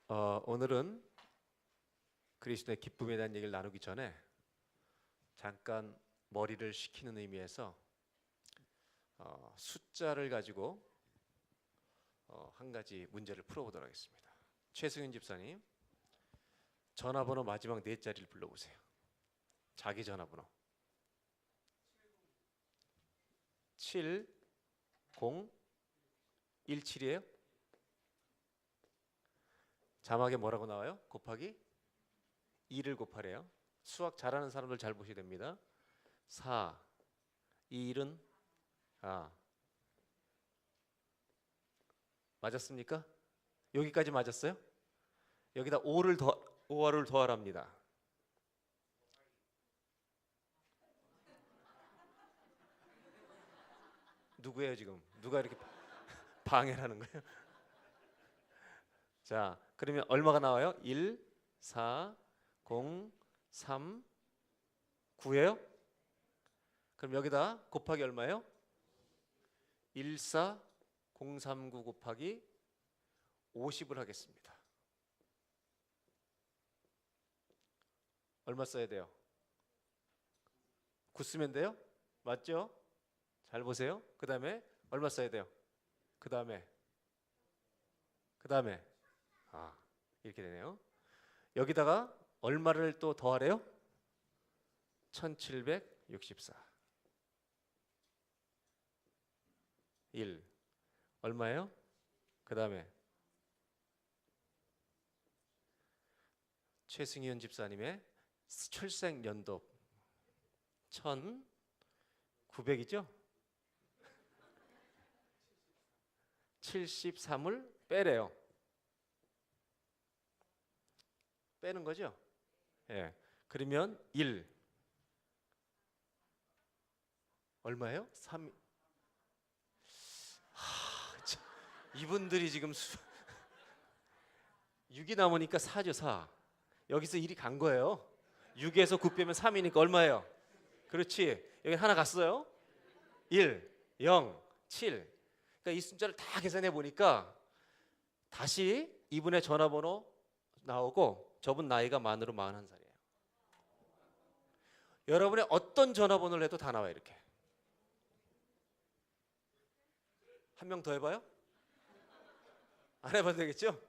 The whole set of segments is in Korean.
오늘은 그리스도의 기쁨에 대한 얘기를 나누기 전에 잠깐 머리를 식히는 의미에서 숫자를 가지고 한 가지 문제를 풀어보도록 하겠습니다. 최승윤 집사님, 전화번호 마지막 네 자리를 불러보세요. 자기 전화번호 7017이에요? 자막에 뭐라고 나와요? 곱하기 2를 곱하래요. 수학 잘하는 사람들 잘 보셔야 됩니다. 4, 이 1은 맞았습니까? 여기까지 맞았어요? 여기다 5를 더하랍니다. 누구예요 지금? 누가 이렇게 방해를 하는 거예요? 자, 그러면 얼마가 나와요? 1, 4, 0, 3, 9예요? 그럼 여기다 곱하기 얼마예요? 1, 4, 0, 3, 9 곱하기 50을 하겠습니다. 얼마 써야 돼요? 9 쓰면 돼요? 맞죠? 잘 보세요. 그 다음에 얼마 써야 돼요? 그 다음에 이렇게 되네요. 여기다가 얼마를 또 더하래요? 1764. 1 얼마예요? 그 다음에 최승현 집사님의 출생 연도 1900이죠? 73을 빼래요. 빼는 거죠? 예. 그러면 1 얼마예요? 3. 이분들이 지금 6이 남으니까 4죠. 4. 여기서 1이 간 거예요. 6에서 9 빼면 3이니까 얼마예요? 그렇지. 여기 하나 갔어요. 1, 0, 7. 그러니까 이 숫자를 다 계산해 보니까 다시 이분의 전화번호 나오고 저분 나이가 만으로 41살이에요. 여러분의 어떤 전화번호를 해도 다 나와요. 이렇게. 한 명 더 해봐요? 안 해봐도 되겠죠?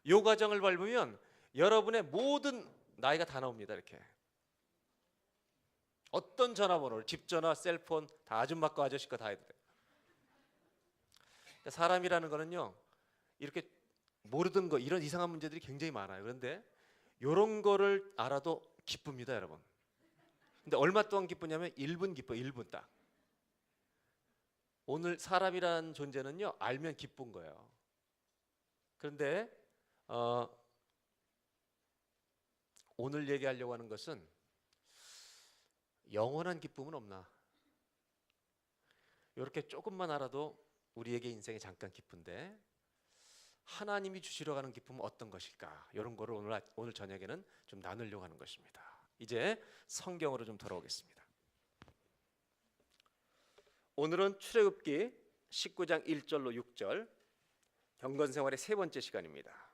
요 과정을 밟으면 여러분의 모든 나이가 다 나옵니다. 이렇게. 어떤 전화번호를, 집전화, 셀폰 다 아줌마 거 아저씨 거 다 해도 돼요. 사람이라는 거는요, 이렇게 모르던 거, 이런 이상한 문제들이 굉장히 많아요. 그런데 이런 거를 알아도 기쁩니다, 여러분. 근데 얼마 동안 기쁘냐면 1분 기뻐. 1분 딱. 오늘 사람이라는 존재는요, 알면 기쁜 거예요. 그런데 오늘 얘기하려고 하는 것은 영원한 기쁨은 없나? 이렇게 조금만 알아도 우리에게 인생이 잠깐 기쁜데 하나님이 주시러 가는 기쁨은 어떤 것일까? 이런 거를 오늘 저녁에는 좀 나누려고 하는 것입니다. 이제 성경으로 좀 돌아오겠습니다. 오늘은 출애굽기 19장 1절로 6절 경건생활의 세 번째 시간입니다.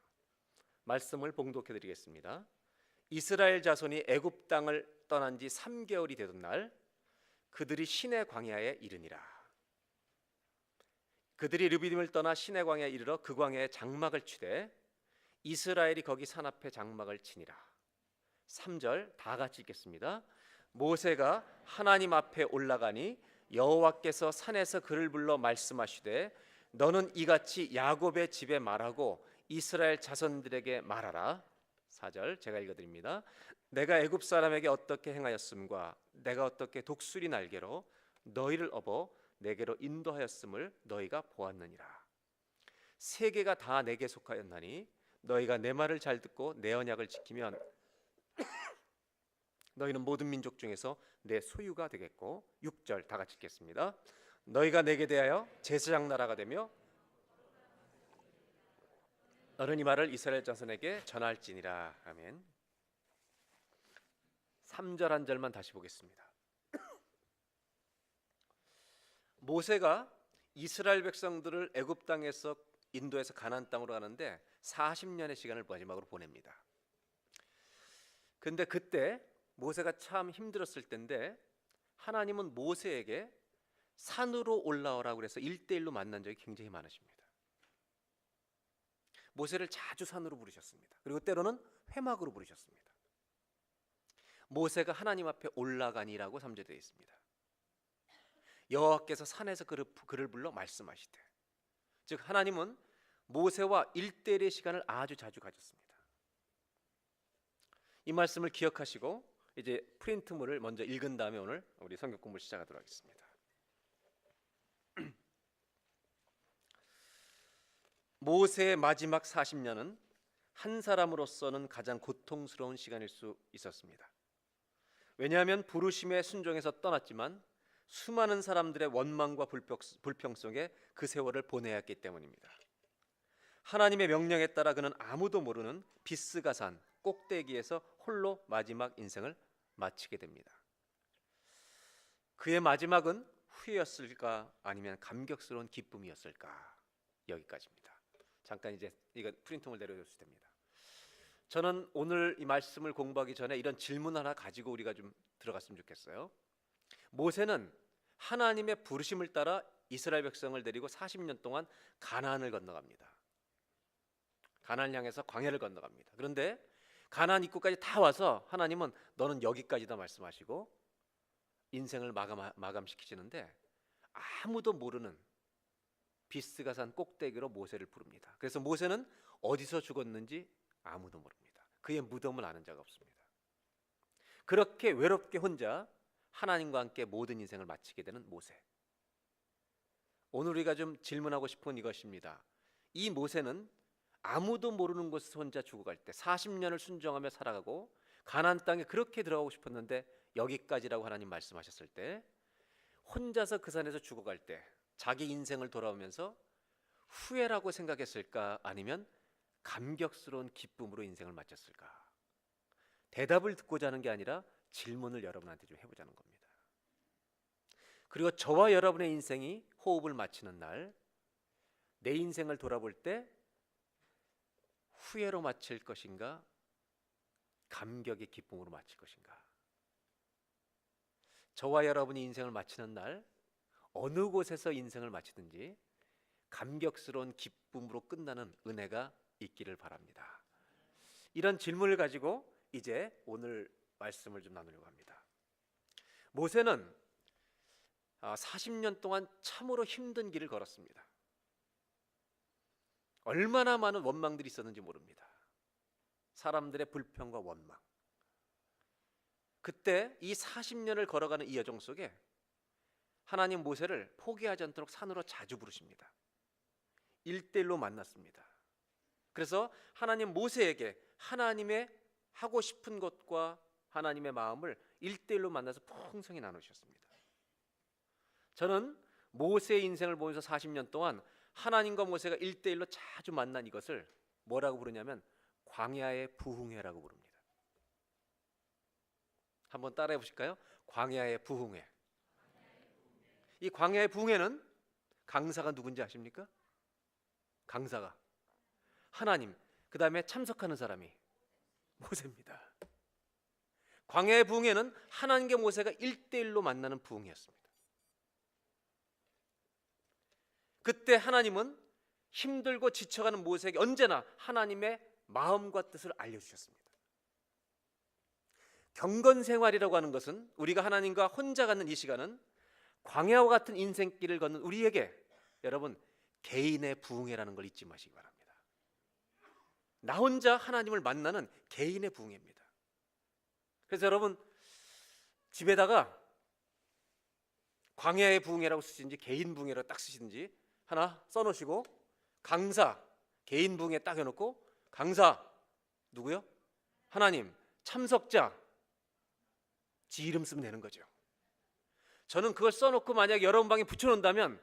말씀을 봉독해 드리겠습니다. 이스라엘 자손이 애굽 땅을 떠난 지 3개월이 되던 날 그들이 시내 광야에 이르니라. 그들이 르비딤을 떠나 시내 광야에 이르러 그 광야에 장막을 치되 이스라엘이 거기 산 앞에 장막을 치니라. 3절 다 같이 읽겠습니다. 모세가 하나님 앞에 올라가니 여호와께서 산에서 그를 불러 말씀하시되 너는 이같이 야곱의 집에 말하고 이스라엘 자손들에게 말하라. 4절 제가 읽어드립니다. 내가 애굽 사람에게 어떻게 행하였음과 내가 어떻게 독수리 날개로 너희를 업어 내게로 인도하였음을 너희가 보았느니라. 세계가 다 내게 속하였나니 너희가 내 말을 잘 듣고 내 언약을 지키면 너희는 모든 민족 중에서 내 소유가 되겠고 6절 다 같이 읽겠습니다. 너희가 내게 대하여 제사장 나라가 되며 너는 이 말을 이스라엘 자손에게 전할지니라. 아멘. 3절 한 절만 다시 보겠습니다. 모세가 이스라엘 백성들을 애굽 땅에서 인도에서 가나안 땅으로 가는데 40년의 시간을 마지막으로 보냅니다. 근데 그때 모세가 참 힘들었을 때인데 하나님은 모세에게 산으로 올라오라고 그래서 1대1로 만난 적이 굉장히 많으십니다. 모세를 자주 산으로 부르셨습니다. 그리고 때로는 회막으로 부르셨습니다. 모세가 하나님 앞에 올라가니라고 3절에 되어 있습니다. 여호와께서 산에서 그를 불러 말씀하시되, 즉 하나님은 모세와 1대1의 시간을 아주 자주 가졌습니다. 이 말씀을 기억하시고 이제 프린트물을 먼저 읽은 다음에 오늘 우리 성경 공부를 시작하도록 하겠습니다. 모세의 마지막 40년은 한 사람으로서는 가장 고통스러운 시간일 수 있었습니다. 왜냐하면 부르심에 순종해서 떠났지만 수많은 사람들의 원망과 불평 속에 그 세월을 보내야 했기 때문입니다. 하나님의 명령에 따라 그는 아무도 모르는 비스가산 꼭대기에서 홀로 마지막 인생을 마치게 됩니다. 그의 마지막은 후회였을까 아니면 감격스러운 기쁨이었을까? 여기까지입니다. 잠깐 이제 이거 프린팅을 내려줬을 때입니다. 저는 오늘 이 말씀을 공부하기 전에 이런 질문 하나 가지고 우리가 좀 들어갔으면 좋겠어요. 모세는 하나님의 부르심을 따라 이스라엘 백성을 데리고 40년 동안 가나안을 건너갑니다. 가나안을 향해서 광야를 건너갑니다. 그런데 가나안 입구까지 다 와서 하나님은 너는 여기까지다 말씀하시고 인생을 마감시키시는데 아무도 모르는 비스가산 꼭대기로 모세를 부릅니다. 그래서 모세는 어디서 죽었는지 아무도 모릅니다. 그의 무덤을 아는 자가 없습니다. 그렇게 외롭게 혼자 하나님과 함께 모든 인생을 마치게 되는 모세. 오늘 우리가 좀 질문하고 싶은 이것입니다. 이 모세는 아무도 모르는 곳에서 혼자 죽어갈 때 40년을 순종하며 살아가고 가나안 땅에 그렇게 들어가고 싶었는데 여기까지라고 하나님 말씀하셨을 때 혼자서 그 산에서 죽어갈 때 자기 인생을 돌아오면서 후회라고 생각했을까 아니면 감격스러운 기쁨으로 인생을 마쳤을까? 대답을 듣고자 하는 게 아니라 질문을 여러분한테 좀 해보자는 겁니다. 그리고 저와 여러분의 인생이 호흡을 마치는 날, 내 인생을 돌아볼 때 후회로 마칠 것인가, 감격의 기쁨으로 마칠 것인가? 저와 여러분이 인생을 마치는 날 어느 곳에서 인생을 마치든지 감격스러운 기쁨으로 끝나는 은혜가 있기를 바랍니다. 이런 질문을 가지고 이제 오늘 말씀을 좀 나누려고 합니다. 모세는 40년 동안 참으로 힘든 길을 걸었습니다. 얼마나 많은 원망들이 있었는지 모릅니다. 사람들의 불평과 원망. 그때 이 40년을 걸어가는 이 여정 속에 하나님 모세를 포기하지 않도록 산으로 자주 부르십니다. 1대1로 만났습니다. 그래서 하나님 모세에게 하나님의 하고 싶은 것과 하나님의 마음을 1대1로 만나서 풍성히 나누셨습니다. 저는 모세의 인생을 보면서 40년 동안 하나님과 모세가 1대1로 자주 만난 이것을 뭐라고 부르냐면 광야의 부흥회라고 부릅니다. 한번 따라해 보실까요? 광야의 부흥회. 이 광야의 부흥회는 강사가 누군지 아십니까? 강사가 하나님, 그 다음에 참석하는 사람이 모세입니다. 광야의 부흥회는 하나님과 모세가 1대1로 만나는 부흥회였습니다. 그때 하나님은 힘들고 지쳐가는 모세에게 언제나 하나님의 마음과 뜻을 알려주셨습니다. 경건생활이라고 하는 것은 우리가 하나님과 혼자 갖는 이 시간은 광야와 같은 인생길을 걷는 우리에게 여러분 개인의 부흥회라는 걸 잊지 마시기 바랍니다. 나 혼자 하나님을 만나는 개인의 부흥회입니다. 그래서 여러분 집에다가 광야의 부흥회라고 쓰시든지 개인 부흥회라고 딱 쓰시든지 하나 써놓으시고 강사 개인 부흥회 딱 해놓고 강사 누구요? 하나님 참석자 지 이름 쓰면 되는 거죠. 저는 그걸 써놓고 만약 여러분 방에 붙여놓는다면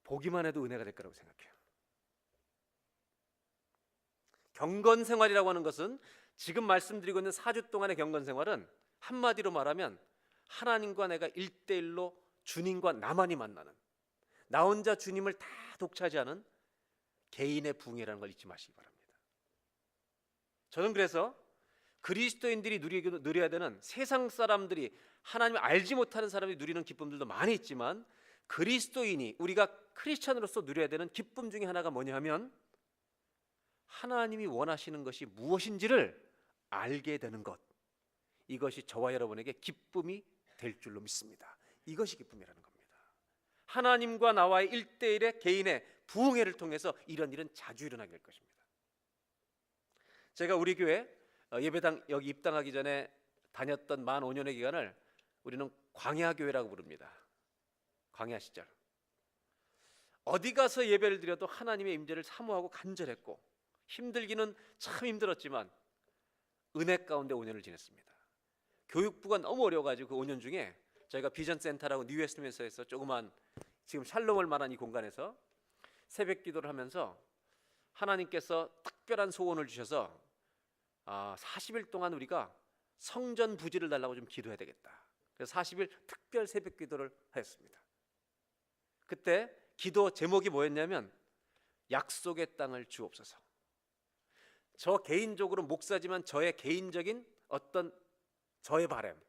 보기만 해도 은혜가 될 거라고 생각해요. 경건생활이라고 하는 것은 지금 말씀드리고 있는 4주 동안의 경건생활은 한마디로 말하면 하나님과 내가 1대1로 주님과 나만이 만나는 나 혼자 주님을 다 독차지하는 개인의 부흥회라는 걸 잊지 마시기 바랍니다. 저는 그래서 그리스도인들이 누려야 되는, 세상 사람들이, 하나님을 알지 못하는 사람들이 누리는 기쁨들도 많이 있지만 그리스도인이, 우리가 크리스찬으로서 누려야 되는 기쁨 중에 하나가 뭐냐 하면 하나님이 원하시는 것이 무엇인지를 알게 되는 것, 이것이 저와 여러분에게 기쁨이 될 줄로 믿습니다. 이것이 기쁨이라는 겁니다. 하나님과 나와의 1대1의 개인의 부흥회를 통해서 이런 일은 자주 일어나게 될 것입니다. 제가 우리 교회 예배당 여기 입당하기 전에 다녔던 만 5년의 기간을 우리는 광야교회라고 부릅니다. 광야 시절 어디 가서 예배를 드려도 하나님의 임재를 사모하고 간절했고, 힘들기는 참 힘들었지만 은혜 가운데 5년을 지냈습니다. 교육부가 너무 어려워가지고 그 5년 중에 저희가 비전센터라고 뉴웨스트민스터에서 조그만, 지금 샬롬을 말한 이 공간에서 새벽 기도를 하면서 하나님께서 특별한 소원을 주셔서 40일 동안 우리가 성전 부지를 달라고 좀 기도해야 되겠다. 그래서 40일 특별 새벽 기도를 하였습니다. 그때 기도 제목이 뭐였냐면 약속의 땅을 주옵소서. 저 개인적으로 목사지만 저의 개인적인 어떤 저의 바람,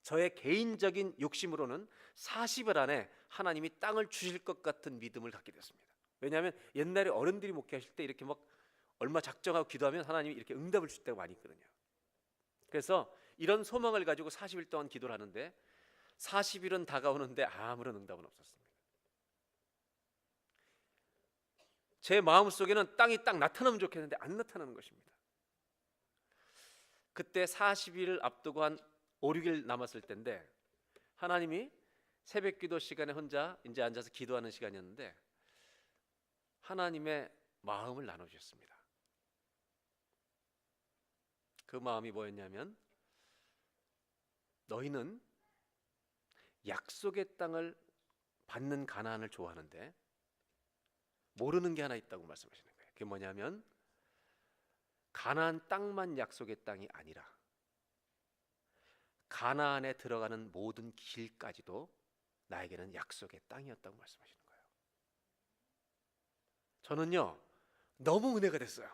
저의 개인적인 욕심으로는 40일 안에 하나님이 땅을 주실 것 같은 믿음을 갖게 됐습니다. 왜냐하면 옛날에 어른들이 목회하실 때 이렇게 막 얼마 작정하고 기도하면 하나님이 이렇게 응답을 줄 때가 많이 있거든요. 그래서 이런 소망을 가지고 40일 동안 기도를 하는데 40일은 다가오는데 아무런 응답은 없었습니다. 제 마음속에는 땅이 딱 나타나면 좋겠는데 안 나타나는 것입니다. 그때 40일 앞두고 한 5, 6일 남았을 때인데 하나님이 새벽 기도 시간에 혼자 이제 앉아서 기도하는 시간이었는데 하나님의 마음을 나눠주셨습니다. 그 마음이 뭐였냐면 너희는 약속의 땅을 받는 가나안을 좋아하는데 모르는 게 하나 있다고 말씀하시는 거예요. 그게 뭐냐면 가나안 땅만 약속의 땅이 아니라 가나안에 들어가는 모든 길까지도 나에게는 약속의 땅이었다고 말씀하시는 거예요. 저는요 너무 은혜가 됐어요.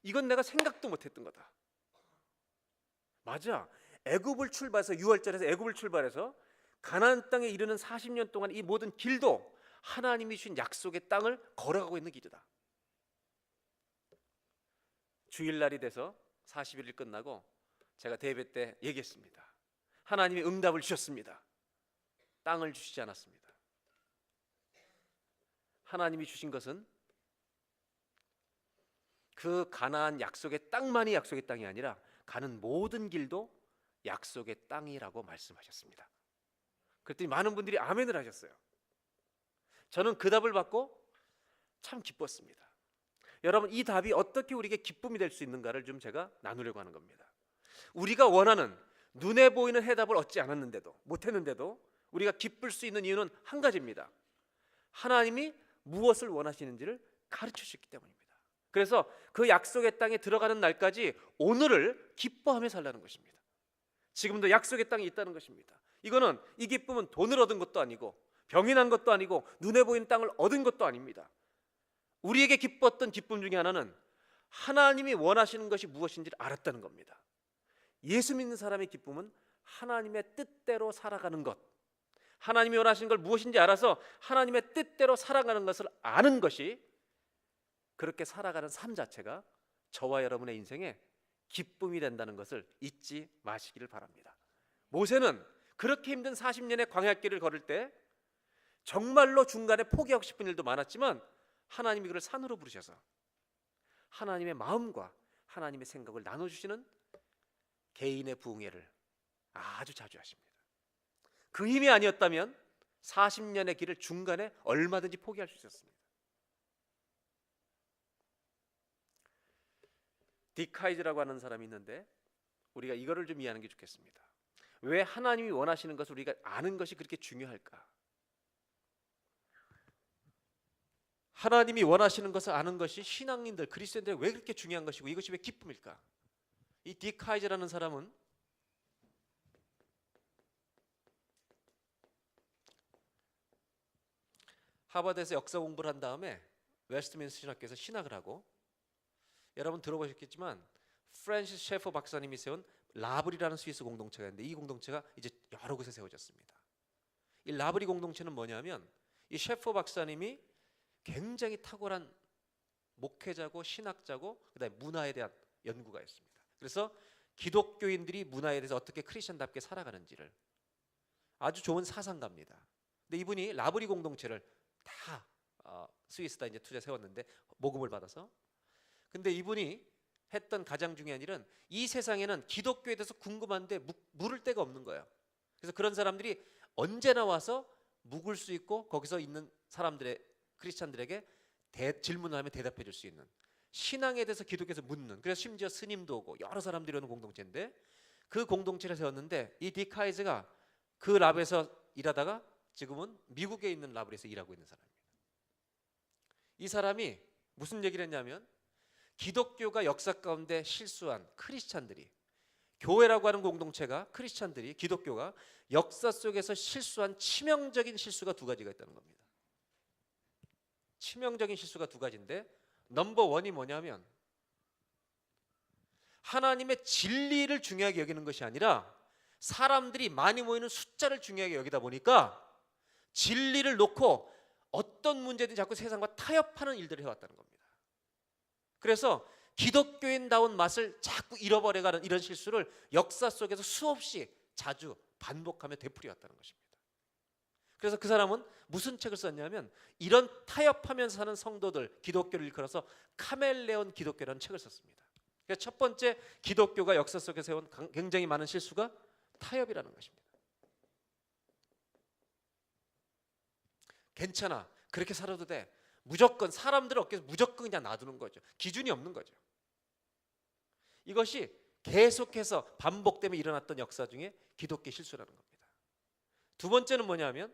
이건 내가 생각도 못했던 거다. 맞아, 애굽을 출발해서 6월절에서 애굽을 출발해서 가나안 땅에 이르는 40년 동안 이 모든 길도 하나님이 주신 약속의 땅을 걸어가고 있는 길이다. 주일날이 돼서 40일이 끝나고 제가 대회 때 얘기했습니다. 하나님이 응답을 주셨습니다. 땅을 주시지 않았습니다. 하나님이 주신 것은 그 가나안 약속의 땅만이 약속의 땅이 아니라 가는 모든 길도 약속의 땅이라고 말씀하셨습니다. 그랬더니 많은 분들이 아멘을 하셨어요. 저는 그 답을 받고 참 기뻤습니다. 여러분, 이 답이 어떻게 우리에게 기쁨이 될 수 있는가를 좀 제가 나누려고 하는 겁니다. 우리가 원하는 눈에 보이는 해답을 얻지 않았는데도, 못했는데도 우리가 기쁠 수 있는 이유는 한 가지입니다. 하나님이 무엇을 원하시는지를 가르쳐 주셨기 때문입니다. 그래서 그 약속의 땅에 들어가는 날까지 오늘을 기뻐하며 살라는 것입니다. 지금도 약속의 땅이 있다는 것입니다. 이거는, 이 기쁨은 돈을 얻은 것도 아니고 병이 난 것도 아니고 눈에 보이는 땅을 얻은 것도 아닙니다. 우리에게 기뻤던 기쁨 중에 하나는 하나님이 원하시는 것이 무엇인지를 알았다는 겁니다. 예수 믿는 사람의 기쁨은 하나님의 뜻대로 살아가는 것, 하나님이 원하시는 걸 무엇인지 알아서 하나님의 뜻대로 살아가는 것을 아는 것이, 그렇게 살아가는 삶 자체가 저와 여러분의 인생에 기쁨이 된다는 것을 잊지 마시기를 바랍니다. 모세는 그렇게 힘든 40년의 광야길을 걸을 때 정말로 중간에 포기하고 싶은 일도 많았지만 하나님이 그를 산으로 부르셔서 하나님의 마음과 하나님의 생각을 나눠주시는 개인의 부흥회를 아주 자주 하십니다. 그 힘이 아니었다면 40년의 길을 중간에 얼마든지 포기할 수 있었습니다. 디카이즈라고 하는 사람이 있는데 우리가 이거를 좀 이해하는 게 좋겠습니다. 왜 하나님이 원하시는 것을 우리가 아는 것이 그렇게 중요할까? 하나님이 원하시는 것을 아는 것이 신앙인들, 그리스도인들 왜 그렇게 중요한 것이고 이것이 왜 기쁨일까? 이 디카이즈라는 사람은 하버드에서 역사 공부를 한 다음에 웨스트민스터 신학교에서 신학을 하고, 여러분 들어보셨겠지만 프랜시스 셰퍼 박사님이 세운 라브리라는 스위스 공동체가 있는데, 이 공동체가 이제 여러 곳에 세워졌습니다. 이 라브리 공동체는 뭐냐면, 이 셰퍼 박사님이 굉장히 탁월한 목회자고 신학자고 그다음에 문화에 대한 연구가 있습니다. 그래서 기독교인들이 문화에 대해서 어떻게 크리스천답게 살아가는지를 아주 좋은 사상가입니다. 근데 이분이 라브리 공동체를 다 스위스다 이제 투자 세웠는데, 모금을 받아서. 근데 이분이 했던 가장 중요한 일은, 이 세상에는 기독교에 대해서 궁금한데 물을 데가 없는 거예요. 그래서 그런 사람들이 언제나 와서 묵을 수 있고, 거기서 있는 사람들의, 크리스찬들에게 질문을 하면 대답해 줄 수 있는, 신앙에 대해서 기독교에서 묻는, 그래서 심지어 스님도 오고 여러 사람들이 오는 공동체인데, 그 공동체를 세웠는데, 이 딕 하이즈가 그 랍에서 일하다가 지금은 미국에 있는 랍에서 일하고 있는 사람입니다. 이 사람이 무슨 얘기를 했냐면, 기독교가 역사 가운데 실수한 크리스찬들이, 교회라고 하는 공동체가, 크리스찬들이, 기독교가 역사 속에서 실수한 치명적인 실수가 두 가지가 있다는 겁니다. 치명적인 실수가 두 가지인데, 넘버 원이 뭐냐면, 하나님의 진리를 중요하게 여기는 것이 아니라 사람들이 많이 모이는 숫자를 중요하게 여기다 보니까 진리를 놓고 어떤 문제든 자꾸 세상과 타협하는 일들을 해왔다는 겁니다. 그래서 기독교인다운 맛을 자꾸 잃어버려가는 이런 실수를 역사 속에서 수없이 자주 반복하며 되풀이왔다는 것입니다. 그래서 그 사람은 무슨 책을 썼냐면, 이런 타협하면서 사는 성도들, 기독교를 일컬어서 카멜레온 기독교라는 책을 썼습니다. 그래서 첫 번째 기독교가 역사 속에 세운 굉장히 많은 실수가 타협이라는 것입니다. 괜찮아, 그렇게 살아도 돼, 무조건 사람들을 어깨에서 무조건 그냥 놔두는 거죠. 기준이 없는 거죠. 이것이 계속해서 반복되며 일어났던 역사 중에 기독교 실수라는 겁니다. 두 번째는 뭐냐면,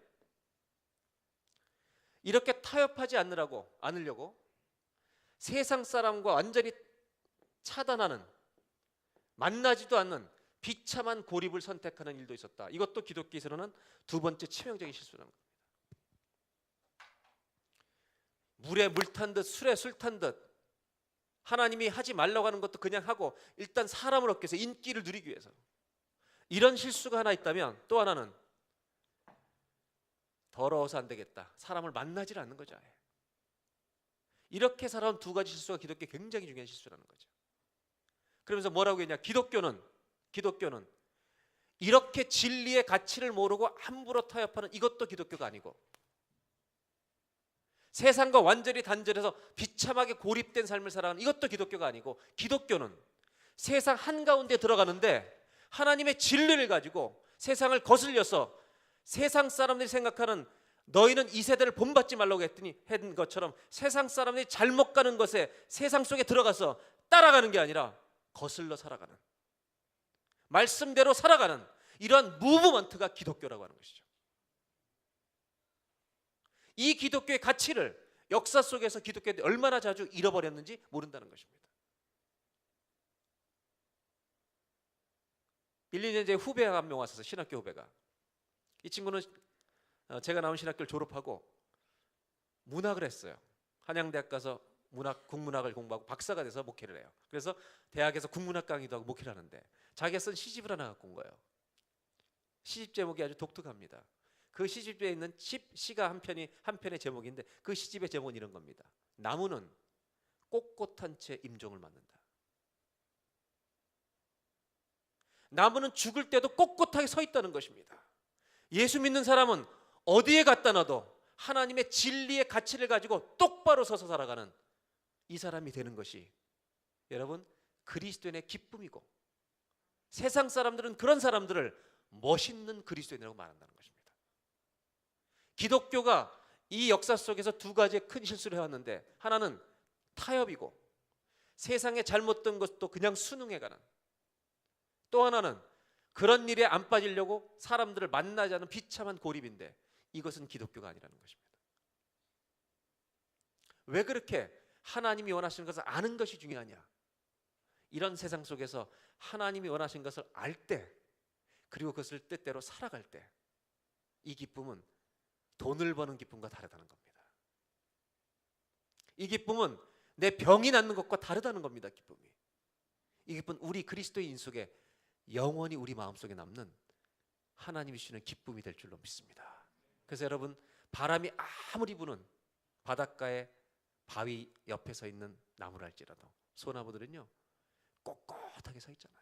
이렇게 타협하지 않으려고 세상 사람과 완전히 차단하는, 만나지도 않는 비참한 고립을 선택하는 일도 있었다. 이것도 기독교에서는 두 번째 치명적인 실수라는 겁니다. 물에 물 탄 듯, 술에 술 탄 듯, 하나님이 하지 말라고 하는 것도 그냥 하고, 일단 사람을 얻기 위해서, 인기를 누리기 위해서. 이런 실수가 하나 있다면, 또 하나는 더러워서 안 되겠다, 사람을 만나질 않는 거죠. 이렇게 살아온 두 가지 실수가 기독교의 굉장히 중요한 실수라는 거죠. 그러면서 뭐라고 했냐, 기독교는 이렇게 진리의 가치를 모르고 함부로 타협하는, 이것도 기독교가 아니고, 세상과 완전히 단절해서 비참하게 고립된 삶을 살아가는, 이것도 기독교가 아니고, 기독교는 세상 한가운데 들어가는데 하나님의 진리를 가지고 세상을 거슬려서, 세상 사람들이 생각하는, 너희는 이 세대를 본받지 말라고 했던 것처럼 세상 사람들이 잘못 가는 것에 세상 속에 들어가서 따라가는 게 아니라 거슬러 살아가는, 말씀대로 살아가는 이러한 무브먼트가 기독교라고 하는 것이죠. 이 기독교의 가치를 역사 속에서 기독교인들이 얼마나 자주 잃어버렸는지 모른다는 것입니다. 1, 2년 전에 후배가 한 명 왔어요. 신학교 후배가. 이 친구는 제가 나온 신학교를 졸업하고 문학을 했어요. 한양대학 가서 국문학을 공부하고 박사가 돼서 목회를 해요. 그래서 대학에서 국문학 강의도 하고 목회를 하는데, 자기가 쓴 시집을 하나 갖고 온 거예요. 시집 제목이 아주 독특합니다. 그 시집에 있는 시가 한 편의 제목인데, 그 시집의 제목은 이런 겁니다. 나무는 꼿꼿한 채 임종을 맞는다. 나무는 죽을 때도 꼿꼿하게 서 있다는 것입니다. 예수 믿는 사람은 어디에 갖다 놔도 하나님의 진리의 가치를 가지고 똑바로 서서 살아가는 이 사람이 되는 것이, 여러분, 그리스도인의 기쁨이고, 세상 사람들은 그런 사람들을 멋있는 그리스도인이라고 말한다는 것입니다. 기독교가 이 역사 속에서 두 가지의 큰 실수를 해왔는데, 하나는 타협이고, 세상에 잘못된 것도 그냥 순응해가는, 또 하나는 그런 일에 안 빠지려고 사람들을 만나지 않는 비참한 고립인데, 이것은 기독교가 아니라는 것입니다. 왜 그렇게 하나님이 원하시는 것을 아는 것이 중요하냐? 이런 세상 속에서 하나님이 원하신 것을 알 때, 그리고 그것을 뜻대로 살아갈 때, 이 기쁨은 돈을 버는 기쁨과 다르다는 겁니다. 이 기쁨은 내 병이 낫는 것과 다르다는 겁니다. 기쁨이. 이 기쁨은 우리 그리스도인 속에 영원히 우리 마음속에 남는 하나님이 주시는 기쁨이 될 줄로 믿습니다. 그래서 여러분, 바람이 아무리 부는 바닷가에 바위 옆에 서 있는 나무랄지라도 소나무들은요 꼿꼿하게 서 있잖아요.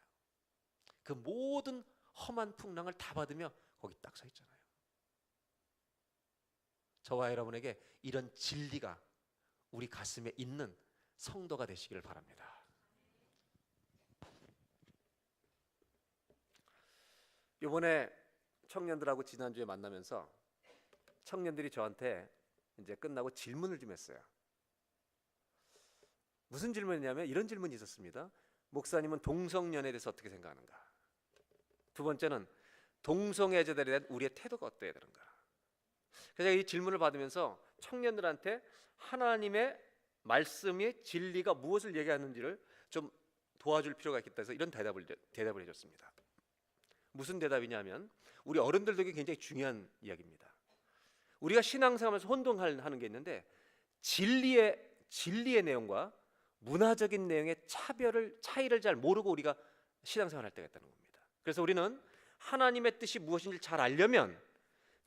그 모든 험한 풍랑을 다 받으며 거기 딱 서 있잖아요. 저와 여러분에게 이런 진리가 우리 가슴에 있는 성도가 되시기를 바랍니다. 이번에 청년들하고 지난주에 만나면서 청년들이 저한테 이제 끝나고 질문을 좀 했어요. 무슨 질문이냐면 이런 질문이 있었습니다. 목사님은 동성연애에 대해서 어떻게 생각하는가? 두 번째는 동성애자들에 대한 우리의 태도가 어떠해야 되는가? 그래서 이 질문을 받으면서 청년들한테 하나님의 말씀의 진리가 무엇을 얘기하는지를 좀 도와줄 필요가 있겠다 해서 이런 대답을 해줬습니다. 무슨 대답이냐면 우리 어른들에게 굉장히 중요한 이야기입니다. 우리가 신앙생활하면서 혼동하는 게 있는데 진리의 내용과 문화적인 내용의 차이를 잘 모르고 우리가 신앙생활할 때가 있다는 겁니다. 그래서 우리는 하나님의 뜻이 무엇인지 잘 알려면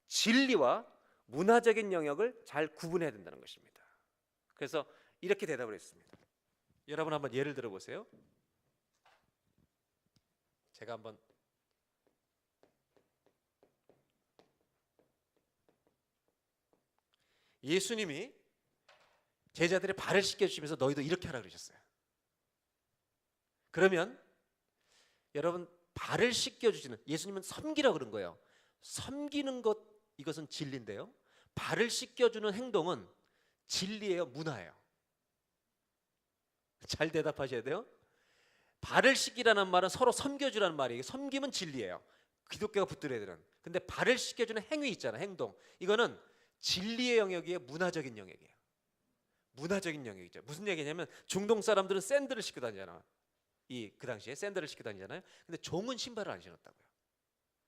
진리와 문화적인 영역을 잘 구분해야 된다는 것입니다. 그래서 이렇게 대답을 했습니다. 여러분 한번 예를 들어 보세요. 제가 한번 예수님이 제자들의 발을 씻겨주시면서 너희도 이렇게 하라 그러셨어요. 그러면 여러분 발을 씻겨주시는 예수님은 섬기라 그런 거예요. 섬기는 것 이것은 진리인데요. 발을 씻겨주는 행동은 진리예요, 문화예요? 잘 대답하셔야 돼요. 발을 씻기라는 말은 서로 섬겨주라는 말이에요. 섬김은 진리예요. 기독교가 붙들어야 되는. 근데 발을 씻겨주는 행위 있잖아요, 행동. 이거는 진리의 영역이에요, 문화적인 영역이에요. 문화적인 영역이죠. 무슨 얘기냐면 중동 사람들은 샌들을 신고 다니잖아. 그 당시에 샌들을 신고 다니잖아요. 근데 종은 신발을 안 신었다고요.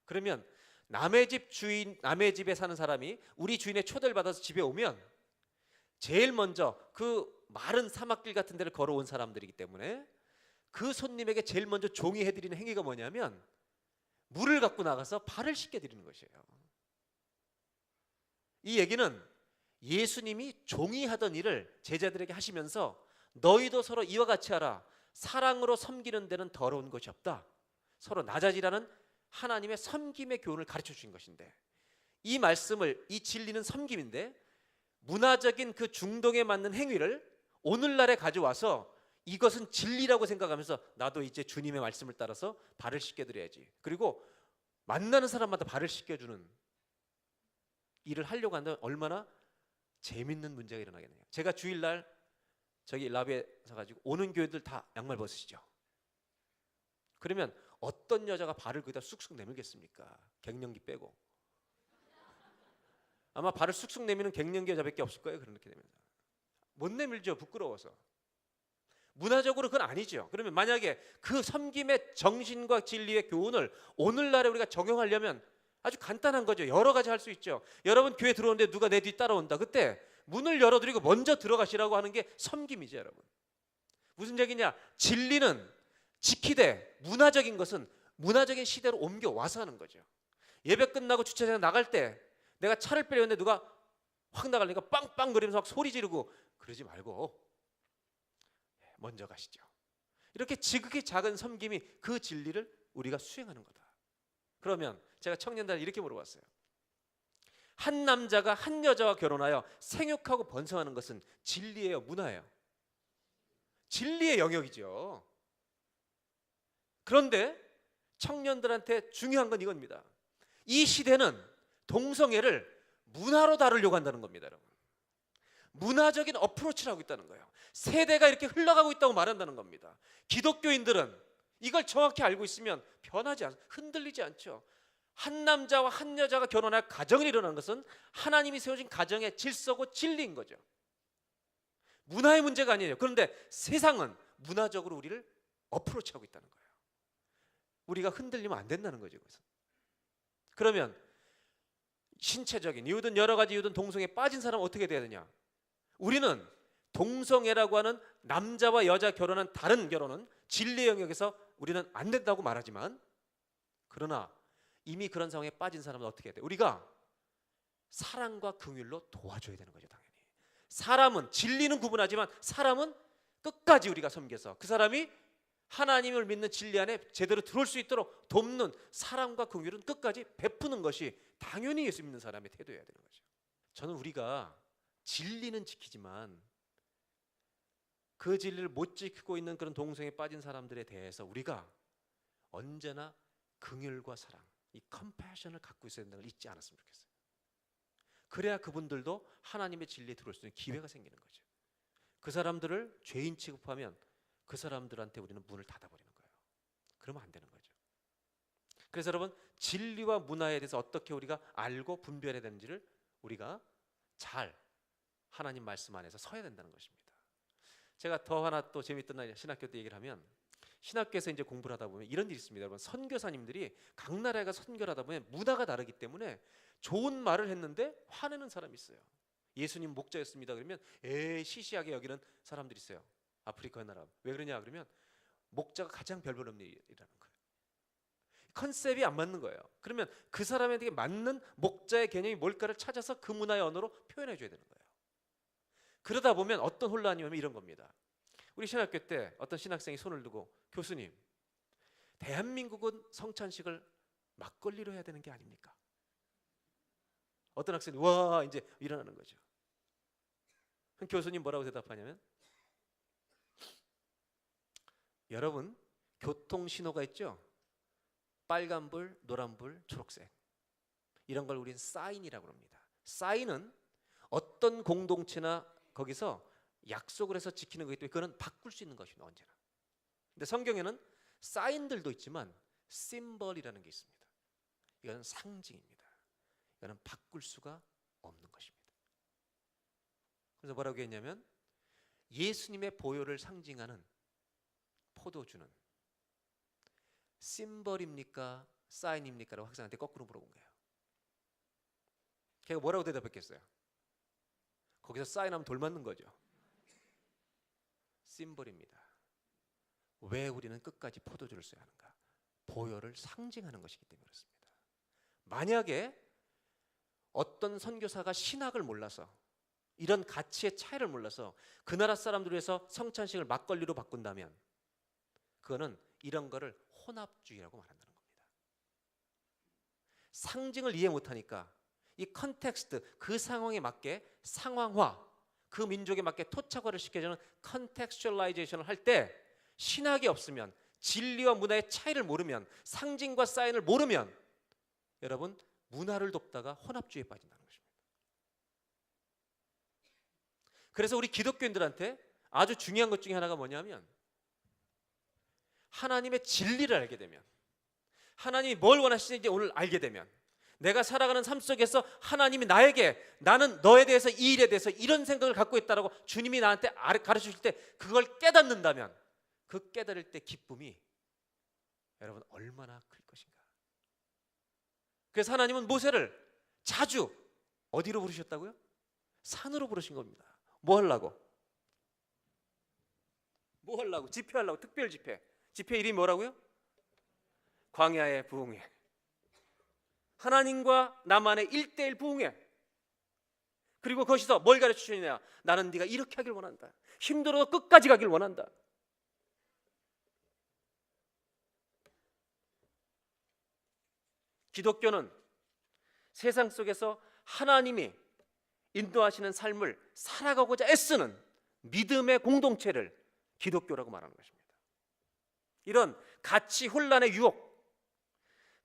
그러면 남의 집에 사는 사람이 우리 주인의 초대를 받아서 집에 오면 제일 먼저 그 마른 사막길 같은 데를 걸어온 사람들이기 때문에 그 손님에게 제일 먼저 종이 해드리는 행위가 뭐냐면 물을 갖고 나가서 발을 씻겨드리는 것이에요. 이 얘기는 예수님이 종이 하던 일을 제자들에게 하시면서 너희도 서로 이와 같이 하라. 사랑으로 섬기는 데는 더러운 것이 없다. 서로 낮아지라는 하나님의 섬김의 교훈을 가르쳐 주신 것인데, 이 말씀을, 이 진리는 섬김인데 문화적인 그 중동에 맞는 행위를 오늘날에 가져와서 이것은 진리라고 생각하면서 나도 이제 주님의 말씀을 따라서 발을 씻겨드려야지, 그리고 만나는 사람마다 발을 씻겨주는 일을 하려고 한다면 얼마나 재밌는 문제가 일어나겠네요. 제가 주일날 저기 라비에서 가지고 오는 교회들 다 양말 벗으시죠. 그러면 어떤 여자가 발을 거기다 쑥쑥 내밀겠습니까? 갱년기 빼고. 아마 발을 쑥쑥 내미는 갱년기 여자밖에 없을 거예요. 그렇게 되면 못 내밀죠. 부끄러워서. 문화적으로 그건 아니죠. 그러면 만약에 그 섬김의 정신과 진리의 교훈을 오늘날에 우리가 적용하려면 아주 간단한 거죠. 여러 가지 할 수 있죠. 여러분 교회 들어오는데 누가 내 뒤 따라온다. 그때 문을 열어드리고 먼저 들어가시라고 하는 게 섬김이죠, 여러분. 무슨 얘기냐? 진리는 지키되 문화적인 것은 문화적인 시대로 옮겨와서 하는 거죠. 예배 끝나고 주차장 나갈 때 내가 차를 빼려는데 누가 확 나가려니까 빵빵거리면서 막 소리 지르고 그러지 말고 먼저 가시죠. 이렇게 지극히 작은 섬김이 그 진리를 우리가 수행하는 거다. 그러면 제가 청년들한테 이렇게 물어봤어요. 한 남자가 한 여자와 결혼하여 생육하고 번성하는 것은 진리예요, 문화예요? 진리의 영역이죠. 그런데 청년들한테 중요한 건 이겁니다. 이 시대는 동성애를 문화로 다루려고 한다는 겁니다, 여러분. 문화적인 어프로치를 하고 있다는 거예요. 세대가 이렇게 흘러가고 있다고 말한다는 겁니다. 기독교인들은 이걸 정확히 알고 있으면 흔들리지 않죠. 한 남자와 한 여자가 결혼할 가정이 일어나는 것은 하나님이 세우신 가정의 질서고 진리인 거죠. 문화의 문제가 아니에요. 그런데 세상은 문화적으로 우리를 어프로치하고 있다는 거예요. 우리가 흔들리면 안 된다는 거죠. 그것은. 그러면 신체적인 이유든 여러 가지 이유든 동성애에 빠진 사람은 어떻게 돼야 되냐? 우리는 동성애라고 하는 남자와 여자 결혼한 다른 결혼은 진리 영역에서 우리는 안 된다고 말하지만, 그러나 이미 그런 상황에 빠진 사람은 어떻게 해야 돼? 우리가 사랑과 긍휼로 도와줘야 되는 거죠. 당연히 사람은, 진리는 구분하지만 사람은 끝까지 우리가 섬겨서 그 사람이 하나님을 믿는 진리 안에 제대로 들어올 수 있도록 돕는 사랑과 긍휼은 끝까지 베푸는 것이 당연히 예수 믿는 사람의 태도여야 되는 거죠. 저는 우리가 진리는 지키지만 그 진리를 못 지키고 있는 그런 동성애에 빠진 사람들에 대해서 우리가 언제나 긍휼과 사랑, 이 컴패션을 갖고 있어야 된다는 걸 잊지 않았으면 좋겠어요. 그래야 그분들도 하나님의 진리에 들어올 수 있는 기회가 생기는 거죠. 그 사람들을 죄인 취급하면 그 사람들한테 우리는 문을 닫아버리는 거예요. 그러면 안 되는 거죠. 그래서 여러분, 진리와 문화에 대해서 어떻게 우리가 알고 분별해야 되는지를 우리가 잘 하나님 말씀 안에서 서야 된다는 것입니다. 제가 더 하나 또 재미있던 신학교 때 얘기를 하면, 신학교에서 이제 공부를 하다 보면 이런 일이 있습니다. 여러분, 선교사님들이 각 나라에 가서 선교를 하다 보면 문화가 다르기 때문에 좋은 말을 했는데 화내는 사람이 있어요. 예수님 목자였습니다 그러면 시시하게 여기는 사람들이 있어요. 아프리카 나라. 왜 그러냐 그러면 목자가 가장 별볼 없는 일이라는 거예요. 컨셉이 안 맞는 거예요. 그러면 그 사람에게 맞는 목자의 개념이 뭘까를 찾아서 그 문화의 언어로 표현해 줘야 되는 거예요. 그러다 보면 어떤 혼란이 오면 이런 겁니다. 우리 신학교 때 어떤 신학생이 손을 들고, 교수님, 대한민국은 성찬식을 막걸리로 해야 되는 게 아닙니까? 어떤 학생이 와 이제 일어나는 거죠. 그럼 교수님 뭐라고 대답하냐면, 여러분, 교통 신호가 있죠? 빨간불, 노란불, 초록색. 이런 걸 우리는 사인이라고 합니다. 사인은 어떤 공동체나 거기서 약속을 해서 지키는 거기 때문에 그거는 바꿀 수 있는 것입니다. 언제나. 근데 성경에는 사인들도 있지만 심벌이라는 게 있습니다. 이거는 상징입니다. 이거는 바꿀 수가 없는 것입니다. 그래서 뭐라고 했냐면, 예수님의 보혈을 상징하는 포도주는 심벌입니까? 사인입니까? 라고 학생한테 거꾸로 물어본 거예요. 걔가 뭐라고 대답했겠어요? 거기서 사인하면 돌 맞는 거죠. 심벌입니다. 왜 우리는 끝까지 포도주를 써야 하는가? 보혈을 상징하는 것이기 때문에 그렇습니다. 만약에 어떤 선교사가 신학을 몰라서, 이런 가치의 차이를 몰라서 그 나라 사람들을 위해서 성찬식을 막걸리로 바꾼다면 그거는 이런 거를 혼합주의라고 말한다는 겁니다. 상징을 이해 못하니까 이 컨텍스트, 그 상황에 맞게 상황화, 그 민족에 맞게 토착화를 시켜주는 컨텍스츄얼라이제이션을 할 때 신학이 없으면, 진리와 문화의 차이를 모르면, 상징과 사인을 모르면 여러분, 문화를 돕다가 혼합주의에 빠진다는 것입니다. 그래서 우리 기독교인들한테 아주 중요한 것 중에 하나가 뭐냐면, 하나님의 진리를 알게 되면, 하나님이 뭘 원하시는지 오늘 알게 되면, 내가 살아가는 삶 속에서 하나님이 나에게, 나는 너에 대해서, 이 일에 대해서 이런 생각을 갖고 있다라고 주님이 나한테 가르쳐 주실 때 그걸 깨닫는다면, 그 깨달을 때 기쁨이 여러분 얼마나 클 것인가. 그래서 하나님은 모세를 자주 어디로 부르셨다고요? 산으로 부르신 겁니다. 뭐 하려고? 뭐 하려고? 집회하려고. 특별 집회. 집회 이름이 뭐라고요? 광야의 부흥회. 하나님과 나만의 1:1 부흥회. 그리고 거기서 뭘 가르쳐 주느냐? 나는 네가 이렇게 하길 원한다. 힘들어도 끝까지 가길 원한다. 기독교는 세상 속에서 하나님이 인도하시는 삶을 살아가고자 애쓰는 믿음의 공동체를 기독교라고 말하는 것입니다. 이런 가치 혼란의 유혹,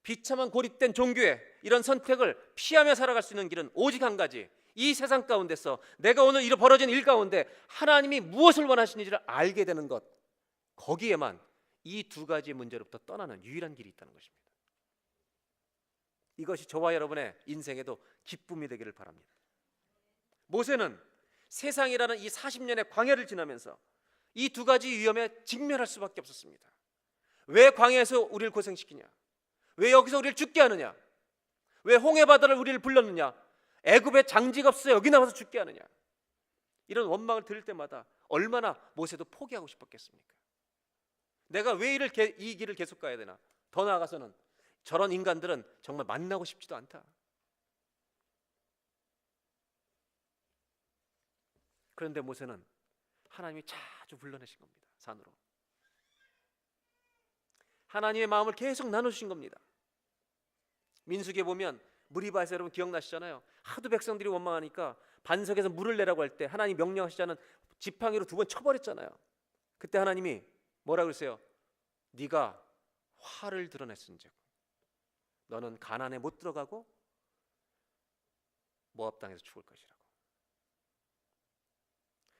비참한 고립된 종교의 이런 선택을 피하며 살아갈 수 있는 길은 오직 한 가지, 이 세상 가운데서 내가 오늘 벌어진 일 가운데 하나님이 무엇을 원하시는지를 알게 되는 것, 거기에만 이 두 가지 문제로부터 떠나는 유일한 길이 있다는 것입니다. 이것이 저와 여러분의 인생에도 기쁨이 되기를 바랍니다. 모세는 세상이라는 이 40년의 광야를 지나면서 이 두 가지 위험에 직면할 수밖에 없었습니다. 왜 광야에서 우리를 고생시키냐? 왜 여기서 우리를 죽게 하느냐? 왜 홍해 바다를 우리를 불렀느냐? 애굽에 장지가 없어 여기 나와서 죽게 하느냐? 이런 원망을 들을 때마다 얼마나 모세도 포기하고 싶었겠습니까? 내가 왜 이 길을 계속 가야 되나? 더 나아가서는 저런 인간들은 정말 만나고 싶지도 않다. 그런데 모세는 하나님이 자주 불러내신 겁니다. 산으로. 하나님의 마음을 계속 나눠주신 겁니다. 민수기에 보면 무리바에서 여러분 기억나시잖아요. 하도 백성들이 원망하니까 반석에서 물을 내라고 할 때 하나님 명령하시자는 지팡이로 2번 쳐버렸잖아요. 그때 하나님이 뭐라 그랬어요? 네가 화를 드러냈은즉 너는 가나안에 못 들어가고 모압 땅에서 죽을 것이라고.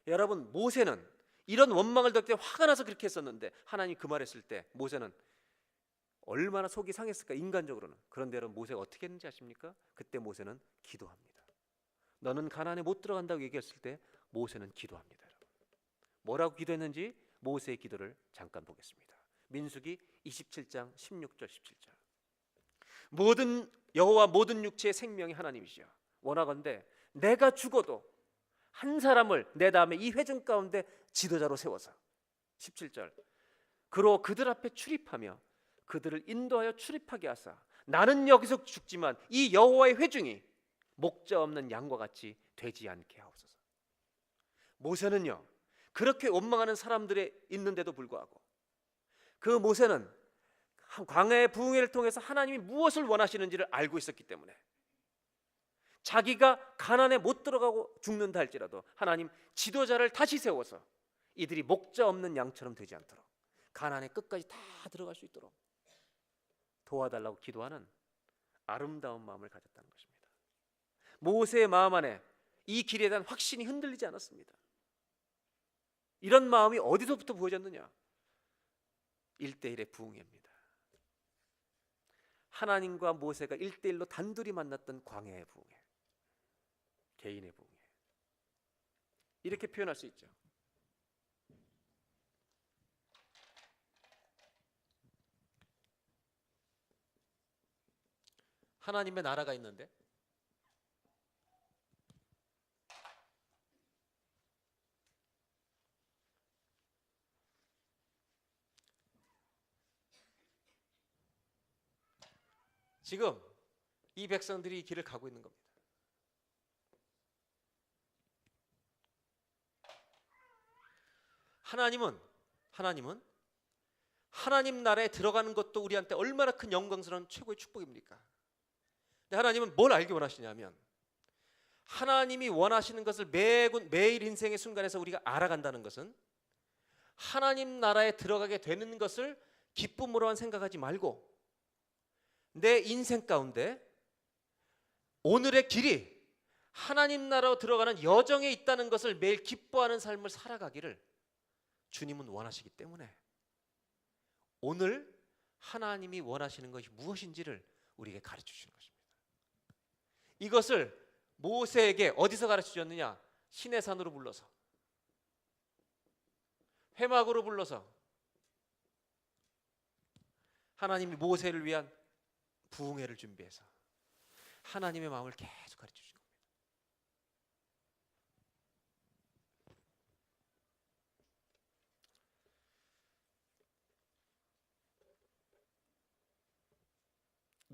여러분, 모세는 이런 원망을 듣을 때 화가 나서 그렇게 했었는데 하나님이 그 말했을 때 모세는 얼마나 속이 상했을까, 인간적으로는. 그런데 여러분, 모세가 어떻게 했는지 아십니까? 그때 모세는 기도합니다. 너는 가나안에 못 들어간다고 얘기했을 때 모세는 기도합니다. 여러분. 뭐라고 기도했는지 모세의 기도를 잠깐 보겠습니다. 민수기 27장 16절 17절. 모든 여호와 모든 육체의 생명이 하나님이시여, 원하건대 내가 죽어도 한 사람을 내 다음에 이 회중 가운데 지도자로 세워서. 17절. 그로 그들 앞에 출입하며 그들을 인도하여 출입하게 하사 나는 여기서 죽지만 이 여호와의 회중이 목자 없는 양과 같이 되지 않게 하옵소서. 모세는요, 그렇게 원망하는 사람들이 있는데도 불구하고 그 모세는 광야의 부흥회를 통해서 하나님이 무엇을 원하시는지를 알고 있었기 때문에 자기가 가나안에 못 들어가고 죽는다 할지라도 하나님 지도자를 다시 세워서 이들이 목자 없는 양처럼 되지 않도록 가나안의 끝까지 다 들어갈 수 있도록 도와달라고 기도하는 아름다운 마음을 가졌다는 것입니다. 모세의 마음 안에 이 길에 대한 확신이 흔들리지 않았습니다. 이런 마음이 어디서부터 부어졌느냐? 1대1의 부흥회입니다. 하나님과 모세가 1대1로 단둘이 만났던 광야의 부흥회, 개인의 부흥회, 이렇게 표현할 수 있죠. 하나님의 나라가 있는데 지금 이 백성들이 이 길을 가고 있는 겁니다. 하나님은 하나님 나라에 들어가는 것도 우리한테 얼마나 큰 영광스러운 최고의 축복입니까? 근데 하나님은 뭘 알기 원하시냐면 하나님이 원하시는 것을 매일 인생의 순간에서 우리가 알아간다는 것은 하나님 나라에 들어가게 되는 것을 기쁨으로만 생각하지 말고 내 인생 가운데 오늘의 길이 하나님 나라로 들어가는 여정에 있다는 것을 매일 기뻐하는 삶을 살아가기를 주님은 원하시기 때문에 오늘 하나님이 원하시는 것이 무엇인지를 우리에게 가르쳐 주시는 것입니다. 이것을 모세에게 어디서 가르쳐 주셨느냐? 시내산으로 불러서, 회막으로 불러서 하나님이 모세를 위한 부흥회를 준비해서 하나님의 마음을 계속 가르쳐 주신 겁니다.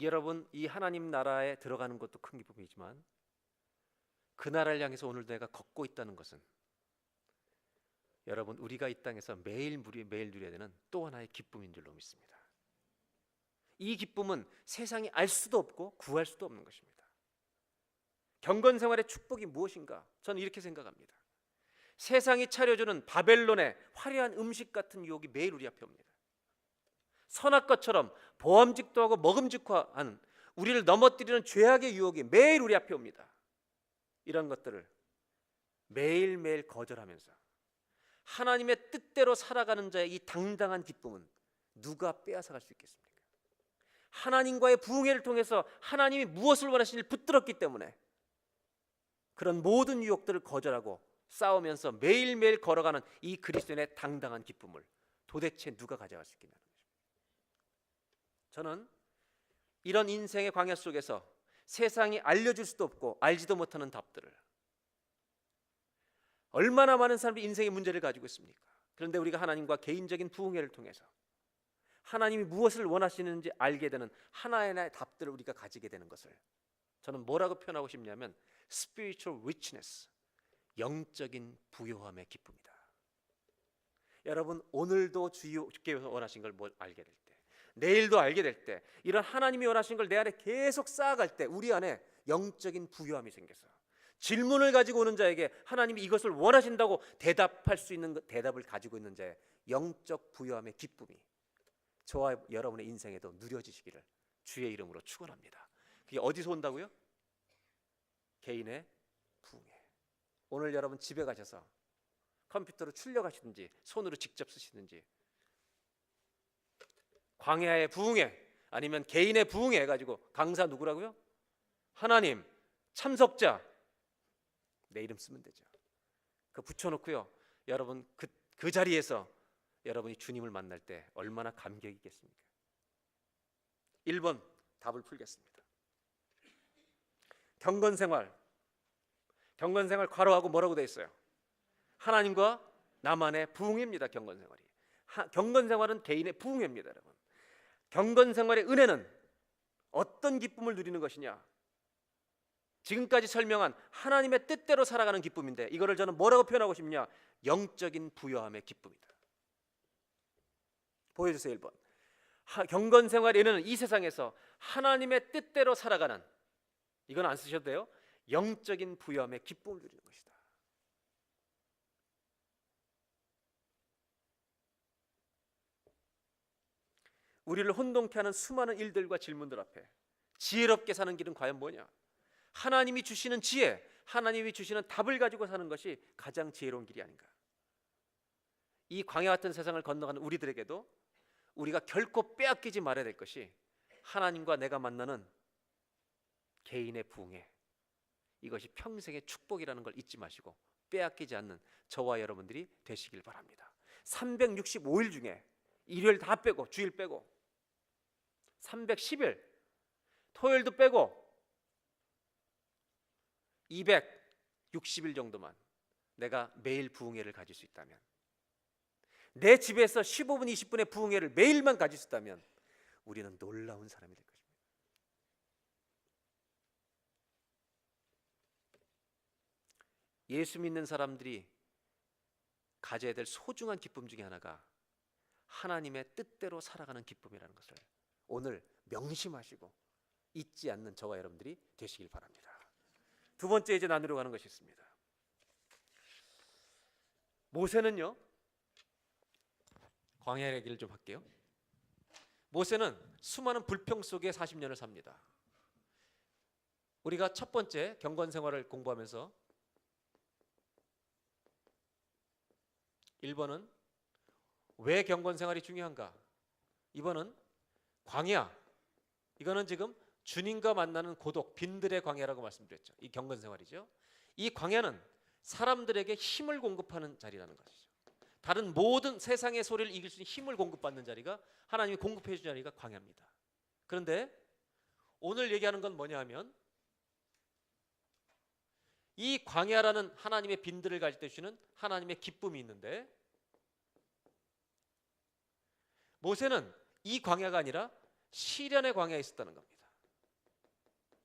여러분, 이 하나님 나라에 들어가는 것도 큰 기쁨이지만 그 나라를 향해서 오늘 내가 걷고 있다는 것은 여러분, 우리가 이 땅에서 매일 누려야 되는 또 하나의 기쁨인 줄로 믿습니다. 이 기쁨은 세상이 알 수도 없고 구할 수도 없는 것입니다. 경건 생활의 축복이 무엇인가? 저는 이렇게 생각합니다. 세상이 차려주는 바벨론의 화려한 음식 같은 유혹이 매일 우리 앞에 옵니다. 선악과처럼 보암직도 하고 먹음직화하는 우리를 넘어뜨리는 죄악의 유혹이 매일 우리 앞에 옵니다. 이런 것들을 매일매일 거절하면서 하나님의 뜻대로 살아가는 자의 이 당당한 기쁨은 누가 빼앗아갈 수 있겠습니까? 하나님과의 부흥회를 통해서 하나님이 무엇을 원하시는지 붙들었기 때문에 그런 모든 유혹들을 거절하고 싸우면서 매일매일 걸어가는 이 그리스도인의 당당한 기쁨을 도대체 누가 가져갈 수 있겠냐는 것입니다. 저는 이런 인생의 광야 속에서 세상이 알려줄 수도 없고 알지도 못하는 답들을 얼마나 많은 사람들이 인생의 문제를 가지고 있습니까? 그런데 우리가 하나님과 개인적인 부흥회를 통해서 하나님이 무엇을 원하시는지 알게 되는 하나하나의 답들을 우리가 가지게 되는 것을 저는 뭐라고 표현하고 싶냐면 spiritual richness, 영적인 부요함의 기쁨이다. 여러분, 오늘도 주께서 원하신 걸 알게 될 때, 내일도 알게 될 때, 이런 하나님이 원하신 걸 내 안에 계속 쌓아갈 때 우리 안에 영적인 부요함이 생겨서 질문을 가지고 오는 자에게 하나님이 이것을 원하신다고 대답할 수 있는 대답을 가지고 있는 자의 영적 부요함의 기쁨이 저와 여러분의 인생에도 누려지시기를 주의 이름으로 축원합니다. 그게 어디서 온다고요? 개인의 부흥회. 오늘 여러분 집에 가셔서 컴퓨터로 출력하시든지 손으로 직접 쓰시든지 광야의 부흥회 아니면 개인의 부흥회 해가지고 강사 누구라고요? 하나님, 참석자 내 이름 쓰면 되죠. 그 붙여놓고요. 여러분 그 자리에서 여러분이 주님을 만날 때 얼마나 감격이 있겠습니까? 1번 답을 풀겠습니다. 경건생활 괄호하고 뭐라고 되어 있어요? 하나님과 나만의 부흥회입니다. 경건생활이. 경건생활은 개인의 부흥회입니다. 여러분, 경건생활의 은혜는 어떤 기쁨을 누리는 것이냐? 지금까지 설명한 하나님의 뜻대로 살아가는 기쁨인데 이거를 저는 뭐라고 표현하고 싶냐? 영적인 부요함의 기쁨이다. 보여주세요. 1번 경건생활의 은혜는 이 세상에서 하나님의 뜻대로 살아가는, 이건 안 쓰셔도 돼요, 영적인 부요함의 기쁨을 누리는 것이다. 우리를 혼동케 하는 수많은 일들과 질문들 앞에 지혜롭게 사는 길은 과연 뭐냐? 하나님이 주시는 지혜, 하나님이 주시는 답을 가지고 사는 것이 가장 지혜로운 길이 아닌가. 이 광야 같은 세상을 건너가는 우리들에게도 우리가 결코 빼앗기지 말아야 될 것이 하나님과 내가 만나는 개인의 부흥회, 이것이 평생의 축복이라는 걸 잊지 마시고 빼앗기지 않는 저와 여러분들이 되시길 바랍니다. 365일 중에 일요일 다 빼고, 주일 빼고 310일, 토요일도 빼고 260일 정도만 내가 매일 부흥회를 가질 수 있다면, 내 집에서 15분 20분의 부흥회를 매일만 가질 수 있다면 우리는 놀라운 사람이 될 것입니다. 예수 믿는 사람들이 가져야 될 소중한 기쁨 중에 하나가 하나님의 뜻대로 살아가는 기쁨이라는 것을 오늘 명심하시고 잊지 않는 저와 여러분들이 되시길 바랍니다. 두 번째 이제 나누려 가는 것이 있습니다. 모세는요, 광야 얘기를 좀 할게요. 모세는 수많은 불평 속에 40년을 삽니다. 우리가 첫 번째 경건 생활을 공부하면서 1번은 왜 경건 생활이 중요한가? 2번은 광야, 이거는 지금 주님과 만나는 고독, 빈들의 광야라고 말씀드렸죠. 이 경건 생활이죠. 이 광야는 사람들에게 힘을 공급하는 자리라는 것이죠. 다른 모든 세상의 소리를 이길 수 있는 힘을 공급받는 자리가, 하나님이 공급해 주는 자리가 광야입니다. 그런데 오늘 얘기하는 건 뭐냐 하면 이 광야라는 하나님의 빈들을 가질 때 주시는 하나님의 기쁨이 있는데, 모세는 이 광야가 아니라 시련의 광야에 있었다는 겁니다.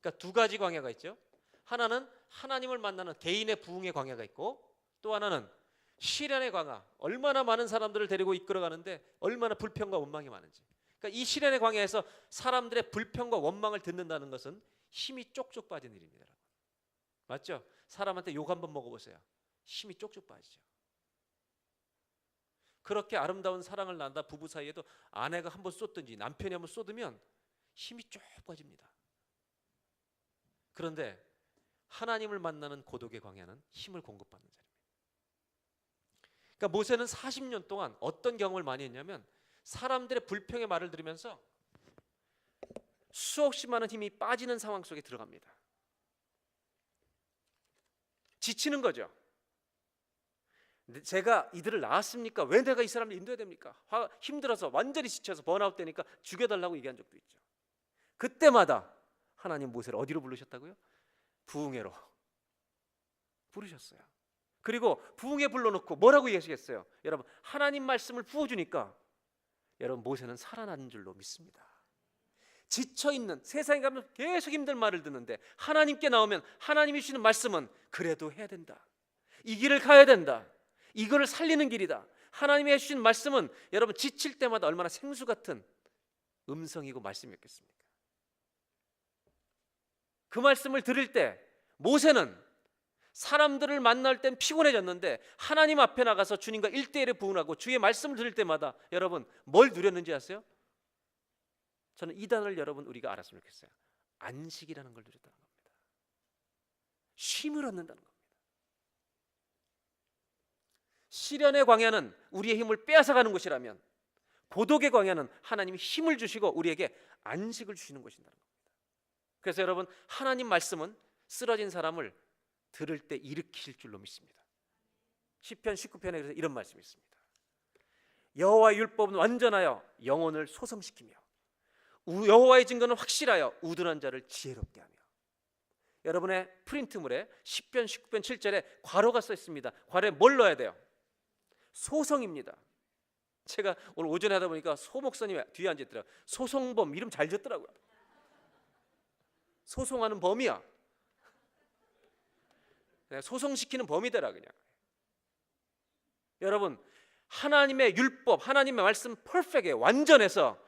그러니까 두 가지 광야가 있죠. 하나는 하나님을 만나는 개인의 부흥의 광야가 있고, 또 하나는 시련의 광야, 얼마나 많은 사람들을 데리고 이끌어가는데 얼마나 불평과 원망이 많은지. 그러니까 이 시련의 광야에서 사람들의 불평과 원망을 듣는다는 것은 힘이 쪽쪽 빠진 일입니다. 여러분. 맞죠? 사람한테 욕 한번 먹어보세요. 힘이 쪽쪽 빠지죠. 그렇게 아름다운 사랑을 나눈다 부부 사이에도 아내가 한번 쏟든지 남편이 한번 쏟으면 힘이 쭉 빠집니다. 그런데 하나님을 만나는 고독의 광야는 힘을 공급받는 자리입니다. 그러니까 모세는 40년 동안 어떤 경험을 많이 했냐면 사람들의 불평의 말을 들으면서 수없이 많은 힘이 빠지는 상황 속에 들어갑니다. 지치는 거죠. 제가 이들을 낳았습니까? 왜 내가 이 사람을 인도해야 됩니까? 힘들어서 완전히 지쳐서 번아웃 되니까 죽여달라고 얘기한 적도 있죠. 그때마다 하나님 모세를 어디로 부르셨다고요? 부흥회로 부르셨어요. 그리고 부흥에 불러놓고 뭐라고 얘기하시겠어요? 여러분, 하나님 말씀을 부어주니까 여러분 모세는 살아난 줄로 믿습니다. 지쳐있는, 세상에 가면 계속 힘든 말을 듣는데 하나님께 나오면 하나님이 주시는 말씀은 그래도 해야 된다, 이 길을 가야 된다, 이거를 살리는 길이다. 하나님이 해주신 말씀은 여러분 지칠 때마다 얼마나 생수 같은 음성이고 말씀이었겠습니까? 그 말씀을 들을 때 모세는 사람들을 만날 땐 피곤해졌는데 하나님 앞에 나가서 주님과 1대1에 부응하고 주의 말씀을 들을 때마다 여러분 뭘 누렸는지 아세요? 저는 이 단어를 여러분 우리가 알았으면 좋겠어요. 안식이라는 걸 누렸다는 겁니다. 쉼을 얻는다는 겁니다. 시련의 광야는 우리의 힘을 빼앗아가는 곳이라면 고독의 광야는 하나님이 힘을 주시고 우리에게 안식을 주시는 곳이라는 겁니다. 그래서 여러분, 하나님 말씀은 쓰러진 사람을 들을 때 일으키실 줄로 믿습니다. 시편 19편에 그래서 이런 말씀이 있습니다. 여호와의 율법은 완전하여 영혼을 소성시키며 여호와의 증거는 확실하여 우둔한 자를 지혜롭게 하며. 여러분의 프린트물에 시편 19편 7절에 괄호가 써 있습니다. 괄호에 뭘 넣어야 돼요? 소성입니다. 제가 오늘 오전에 하다 보니까 소 목사님 뒤에 앉아있더라고요. 소송범 이름 잘 지었더라고요. 소송하는 범이야. 소송시키는 범이더라 그냥. 여러분, 하나님의 율법, 하나님의 말씀 퍼펙트에 완전해서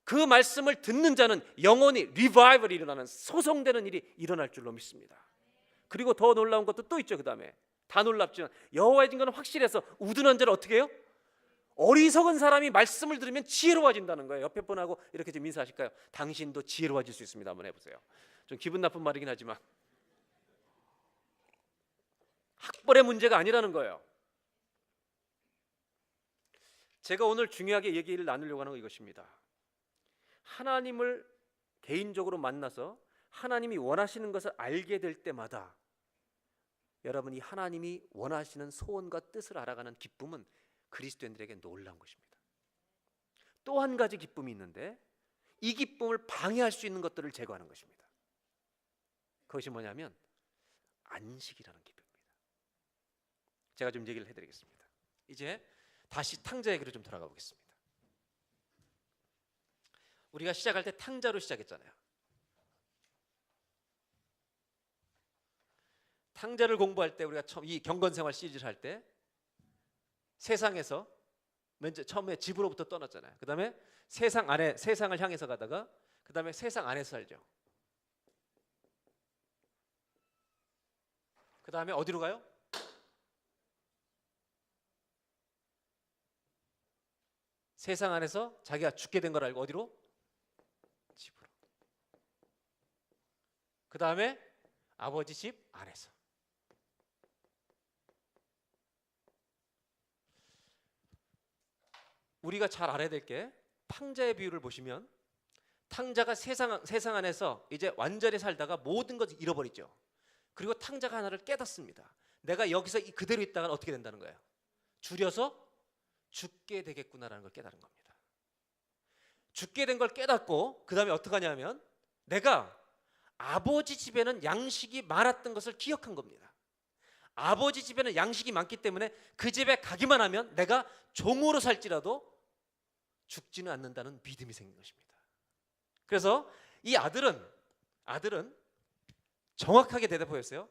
그 말씀을 듣는 자는 영혼이 리바이벌이 일어나는, 소송되는 일이 일어날 줄로 믿습니다. 그리고 더 놀라운 것도 또 있죠. 그 다음에 다 놀랍지만 여호와의 증거는 확실해서 우둔한 자를 어떻게 해요? 어리석은 사람이 말씀을 들으면 지혜로워진다는 거예요. 옆에 분하고 이렇게 좀 인사하실까요? 당신도 지혜로워질 수 있습니다. 한번 해보세요. 좀 기분 나쁜 말이긴 하지만 학벌의 문제가 아니라는 거예요. 제가 오늘 중요하게 얘기를 나누려고 하는 건 이것입니다. 하나님을 개인적으로 만나서 하나님이 원하시는 것을 알게 될 때마다 여러분이 하나님이 원하시는 소원과 뜻을 알아가는 기쁨은 그리스도인들에게 놀라운 것입니다. 또 한 가지 기쁨이 있는데 이 기쁨을 방해할 수 있는 것들을 제거하는 것입니다. 그것이 뭐냐면 안식이라는 기쁨입니다. 제가 좀 얘기를 해드리겠습니다. 이제 다시 탕자 얘기로 좀 돌아가 보겠습니다. 우리가 시작할 때 탕자로 시작했잖아요. 탕자를 공부할 때 우리가 처음 이 경건생활 시리즈를 할 때 세상에서 먼저 처음에 집으로부터 떠났잖아요. 그 다음에 세상 안에, 세상을 향해서 가다가 그 다음에 세상 안에서 살죠. 그 다음에 어디로 가요? 세상 안에서 자기가 죽게 된 걸 알고 어디로? 집으로. 그 다음에 아버지 집 안에서. 우리가 잘 알아야 될 게 탕자의 비유를 보시면 탕자가 세상 안에서 이제 완전히 살다가 모든 것을 잃어버리죠. 그리고 탕자가 하나를 깨닫습니다. 내가 여기서 그대로 있다가 어떻게 된다는 거예요? 줄여서 죽게 되겠구나라는 걸 깨달은 겁니다. 죽게 된 걸 깨닫고 그 다음에 어떻게 하냐면 내가 아버지 집에는 양식이 많았던 것을 기억한 겁니다. 아버지 집에는 양식이 많기 때문에 그 집에 가기만 하면 내가 종으로 살지라도 죽지는 않는다는 믿음이 생긴 것입니다. 그래서 이 아들은 정확하게 대답하였어요.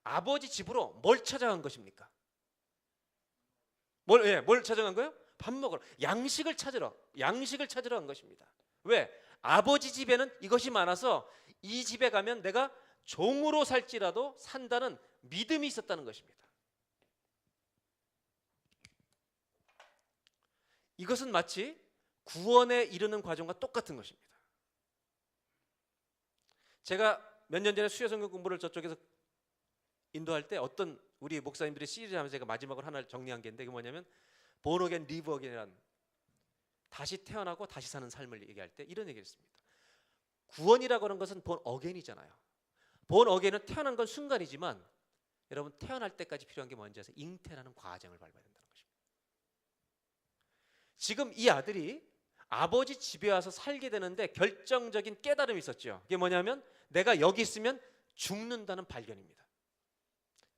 아버지 집으로 뭘 찾아간 것입니까? 뭘 찾아간 거예요? 밥 먹으러, 양식을 찾으러 간 것입니다. 왜? 아버지 집에는 이것이 많아서 이 집에 가면 내가 종으로 살지라도 산다는 믿음이 있었다는 것입니다. 이것은 마치 구원에 이르는 과정과 똑같은 것입니다. 제가 몇 년 전에 수요성경 공부를 저쪽에서 인도할 때 어떤 우리 목사님들이 시리즈 하면서 제가 마지막으로 하나를 정리한 게 있는데 그게 뭐냐면 born again, live again이라는 다시 태어나고 다시 사는 삶을 얘기할 때 이런 얘기를 했습니다. 구원이라고 하는 것은 born again이잖아요. born again은 태어난 건 순간이지만 여러분 태어날 때까지 필요한 게 뭔지 아세요? 잉태라는 과정을 밟아야 된다는 것입니다. 지금 이 아들이 아버지 집에 와서 살게 되는데 결정적인 깨달음이 있었죠. 그게 뭐냐면 내가 여기 있으면 죽는다는 발견입니다.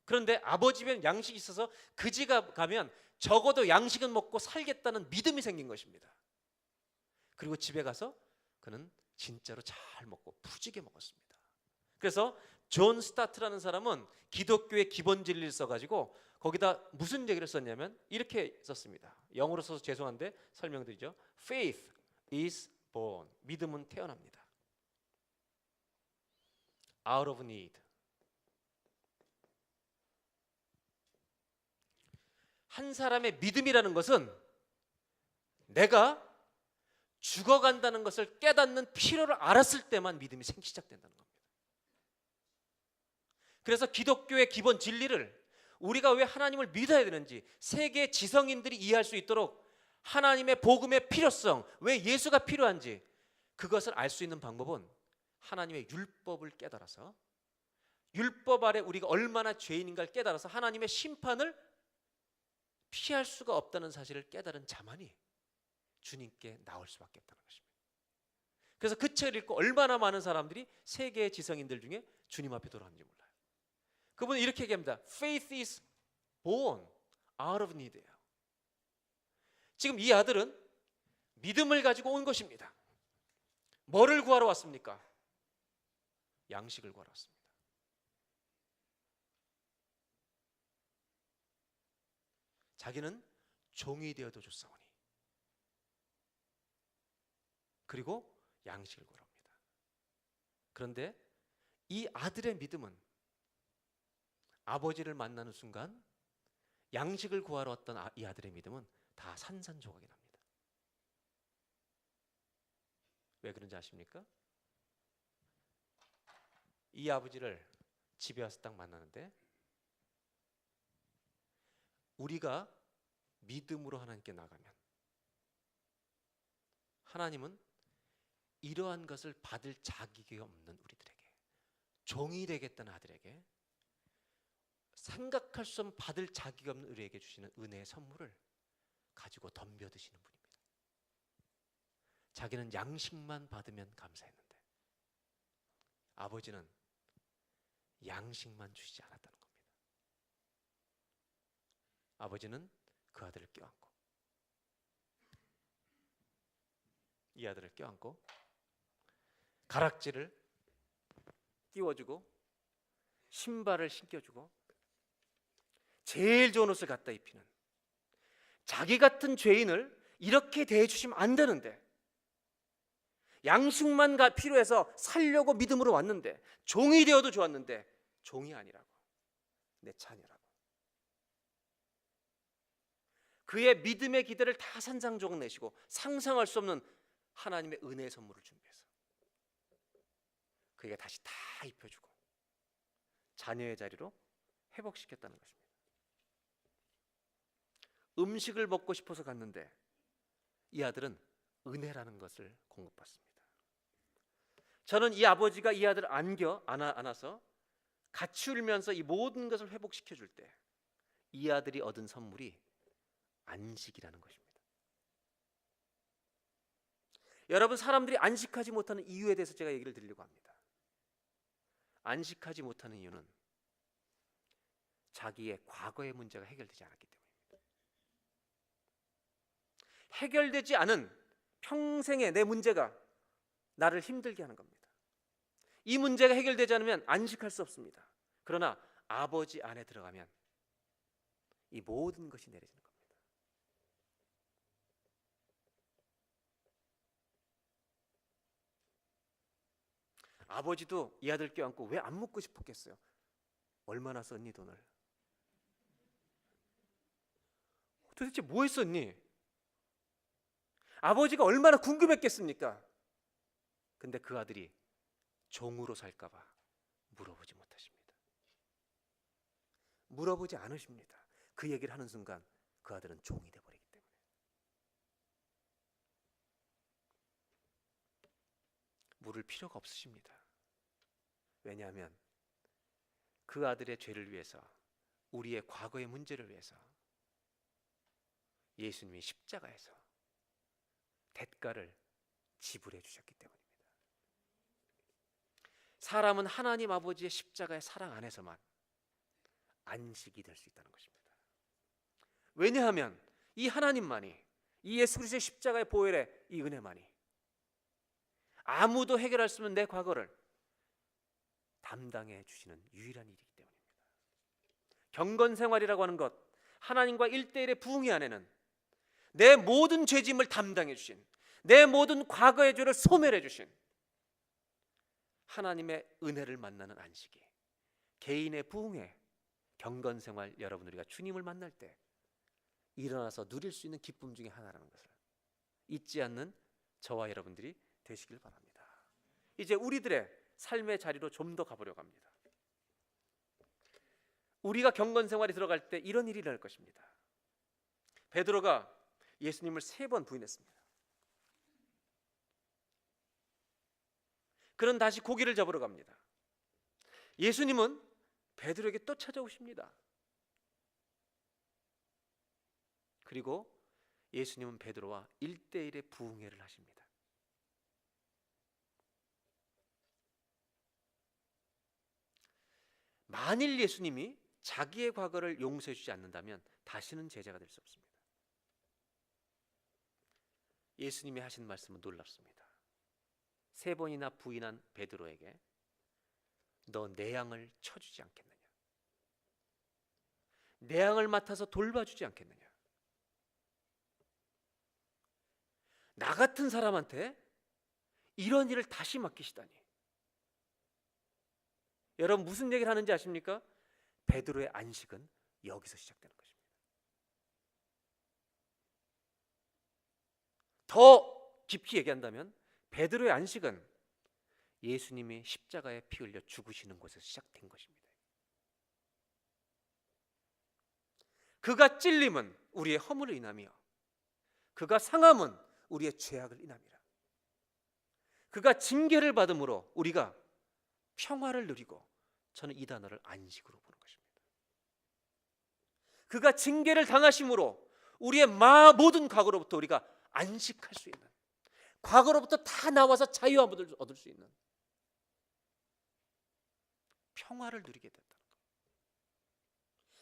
그런데 아버지 집에는 양식이 있어서 그 집 가면 적어도 양식은 먹고 살겠다는 믿음이 생긴 것입니다. 그리고 집에 가서 그는 진짜로 잘 먹고 푸지게 먹었습니다. 그래서 존 스타트라는 사람은 기독교의 기본 진리를 써가지고 거기다 무슨 얘기를 썼냐면 이렇게 썼습니다. 영어로 써서 죄송한데 설명드리죠. Faith is born. 믿음은 태어납니다. Out of need. 한 사람의 믿음이라는 것은 내가 죽어간다는 것을 깨닫는 필요를 알았을 때만 믿음이 시작된다는 겁니다. 그래서 기독교의 기본 진리를 우리가 왜 하나님을 믿어야 되는지 세계 지성인들이 이해할 수 있도록 하나님의 복음의 필요성, 왜 예수가 필요한지 그것을 알 수 있는 방법은 하나님의 율법을 깨달아서 율법 아래 우리가 얼마나 죄인인가를 깨달아서 하나님의 심판을 피할 수가 없다는 사실을 깨달은 자만이 주님께 나올 수밖에 없다는 것입니다. 그래서 그 책을 읽고 얼마나 많은 사람들이 세계의 지성인들 중에 주님 앞에 돌아왔는지 몰라요. 그분은 이렇게 얘기합니다. Faith is born out of need예요. 지금 이 아들은 믿음을 가지고 온 것입니다. 뭐를 구하러 왔습니까? 양식을 구하러 왔습니다. 자기는 종이 되어도 좋사오니 그리고 양식을 구하러 옵니다. 그런데 이 아들의 믿음은 아버지를 만나는 순간 양식을 구하러 왔던 이 아들의 믿음은 다 산산조각이 납니다. 왜 그런지 아십니까? 이 아버지를 집에 와서 딱 만나는데 우리가 믿음으로 하나님께 나가면 하나님은 이러한 것을 받을 자격이 없는 우리들에게, 종이 되겠다는 아들에게, 생각할 수 없는 받을 자격이 없는 우리에게 주시는 은혜의 선물을 가지고 덤벼드시는 분입니다. 자기는 양식만 받으면 감사했는데 아버지는 양식만 주시지 않았다는 겁니다. 아버지는 그 아들을 껴안고, 이 아들을 껴안고 가락지를 띄워주고 신발을 신겨주고 제일 좋은 옷을 갖다 입히는, 자기 같은 죄인을 이렇게 대해주시면 안 되는데, 양식만 필요해서 살려고 믿음으로 왔는데, 종이 되어도 좋았는데 종이 아니라고, 내 자녀라고. 그의 믿음의 기대를 다 산산조각 내시고 상상할 수 없는 하나님의 은혜의 선물을 준비해서 그에게 다시 다 입혀주고 자녀의 자리로 회복시켰다는 것입니다. 음식을 먹고 싶어서 갔는데 이 아들은 은혜라는 것을 공급받습니다. 저는 이 아버지가 이 아들을 안아서 같이 울면서 이 모든 것을 회복시켜 줄 때 이 아들이 얻은 선물이 안식이라는 것입니다. 여러분, 사람들이 안식하지 못하는 이유에 대해서 제가 얘기를 드리려고 합니다. 안식하지 못하는 이유는 자기의 과거의 문제가 해결되지 않았기 때문입니다. 해결되지 않은 평생의 내 문제가 나를 힘들게 하는 겁니다. 이 문제가 해결되지 않으면 안식할 수 없습니다. 그러나 아버지 안에 들어가면 이 모든 것이 내려지는 겁니다. 아버지도 이 아들 껴안고 왜 안 묻고 싶었겠어요? 얼마나 썼니 돈을? 도대체 뭐 했었니? 아버지가 얼마나 궁금했겠습니까? 근데 그 아들이 종으로 살까 봐 물어보지 못하십니다. 물어보지 않으십니다. 그 얘기를 하는 순간 그 아들은 종이 되어버리기 때문에. 물을 필요가 없으십니다. 왜냐하면 그 아들의 죄를 위해서, 우리의 과거의 문제를 위해서 예수님이 십자가에서 대가를 지불해 주셨기 때문입니다. 사람은 하나님 아버지의 십자가의 사랑 안에서만 안식이 될 수 있다는 것입니다. 왜냐하면 이 하나님만이, 이 예수 그리스도의 십자가의 보혈의 이 은혜만이 아무도 해결할 수 없는 내 과거를 담당해 주시는 유일한 일이기 때문입니다. 경건 생활이라고 하는 것, 하나님과 1대1의 부흥회 안에는 내 모든 죄짐을 담당해 주신, 내 모든 과거의 죄를 소멸해 주신 하나님의 은혜를 만나는 안식이, 개인의 부흥회, 경건 생활, 여러분 우리가 주님을 만날 때 일어나서 누릴 수 있는 기쁨 중에 하나라는 것을 잊지 않는 저와 여러분들이 되시길 바랍니다. 이제 우리들의 삶의 자리로 좀 더 가보려고 합니다. 우리가 경건 생활에 들어갈 때 이런 일이 일어날 것입니다. 베드로가 예수님을 3번 부인했습니다. 그는 다시 고기를 잡으러 갑니다. 예수님은 베드로에게 또 찾아오십니다. 그리고 예수님은 베드로와 1대1의 부흥회를 하십니다. 만일 예수님이 자기의 과거를 용서해 주지 않는다면 다시는 제자가 될 수 없습니다. 예수님이 하신 말씀은 놀랍습니다. 3번이나 부인한 베드로에게 너 내 양을 쳐주지 않겠느냐, 내 양을 맡아서 돌봐주지 않겠느냐. 나 같은 사람한테 이런 일을 다시 맡기시다니. 여러분 무슨 얘기를 하는지 아십니까? 베드로의 안식은 여기서 시작되는 것입니다. 더 깊이 얘기한다면 베드로의 안식은 예수님이 십자가에 피 흘려 죽으시는 곳에서 시작된 것입니다. 그가 찔림은 우리의 허물을 인하며 그가 상함은 우리의 죄악을 인함이라. 그가 징계를 받음으로 우리가 평화를 누리고, 저는 이 단어를 안식으로 보는 것입니다. 그가 징계를 당하심으로 우리의 모든 과거로부터 우리가 안식할 수 있는, 과거로부터 다 나와서 자유함을 얻을 수 있는 평화를 누리게 된다는 것.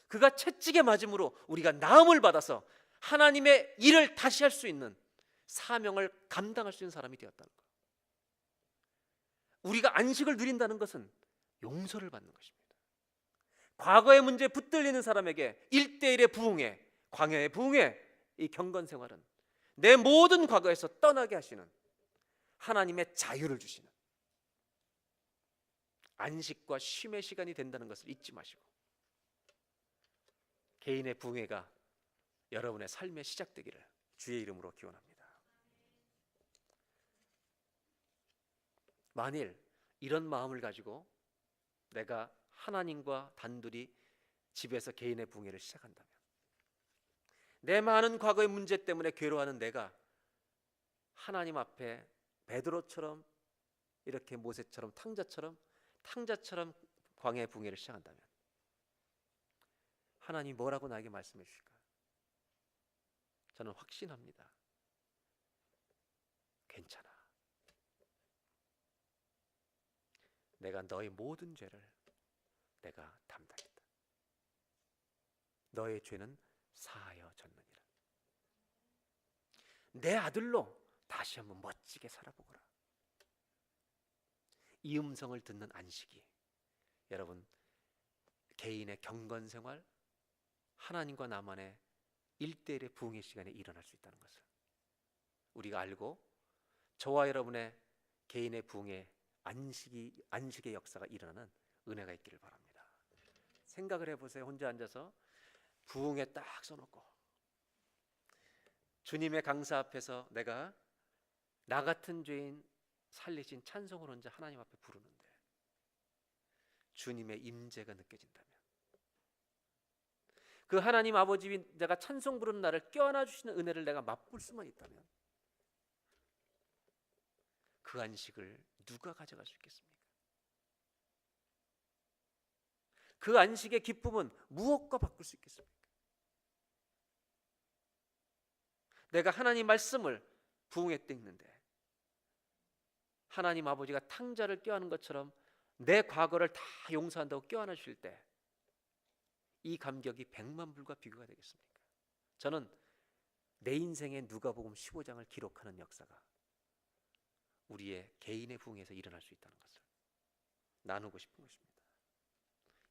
그가 채찍에 맞음으로 우리가 나음을 받아서 하나님의 일을 다시 할 수 있는 사명을 감당할 수 있는 사람이 되었다는 것. 우리가 안식을 누린다는 것은 용서를 받는 것입니다. 과거의 문제에 붙들리는 사람에게 1대1의 부흥회, 광야의 부흥회, 이 경건 생활은 내 모든 과거에서 떠나게 하시는, 하나님의 자유를 주시는 안식과 쉼의 시간이 된다는 것을 잊지 마시고 개인의 부흥회가 여러분의 삶에 시작되기를 주의 이름으로 기원합니다. 만일 이런 마음을 가지고 내가 하나님과 단둘이 집에서 개인의 부흥회를 시작한다면, 내 많은 과거의 문제 때문에 괴로워하는 내가 하나님 앞에 베드로처럼, 이렇게 모세처럼, 탕자처럼 광야의 부흥회를 시작한다면 하나님이 뭐라고 나에게 말씀해 주실까? 저는 확신합니다. 괜찮아. 내가 너의 모든 죄를 내가 담당했다. 너의 죄는 사하여 졌느니라. 내 아들로 다시 한번 멋지게 살아보거라. 이 음성을 듣는 안식이 여러분 개인의 경건 생활, 하나님과 나만의 1대1의 부흥의 시간에 일어날 수 있다는 것을 우리가 알고, 저와 여러분의 개인의 부흥의 안식의 역사가 일어나는 은혜가 있기를 바랍니다. 생각을 해보세요. 혼자 앉아서 부흥에 딱 써놓고 주님의 강사 앞에서 내가 나 같은 죄인 살리신 찬송을 혼자 하나님 앞에 부르는데 주님의 임재가 느껴진다면, 그 하나님 아버지 내가 찬송 부르는 나를 껴안아 주시는 은혜를 내가 맛볼 수만 있다면 그 안식을 누가 가져갈 수 있겠습니까? 그 안식의 기쁨은 무엇과 바꿀 수 있겠습니까? 내가 하나님 말씀을 부흥회 때 읽는데 하나님 아버지가 탕자를 껴안은 것처럼 내 과거를 다 용서한다고 껴안아 주실 때 이 감격이 100만 불과 비교가 되겠습니까? 저는 내 인생의 누가복음 15장을 기록하는 역사가 우리의 개인의 부흥에서 일어날 수 있다는 것을 나누고 싶은 것입니다.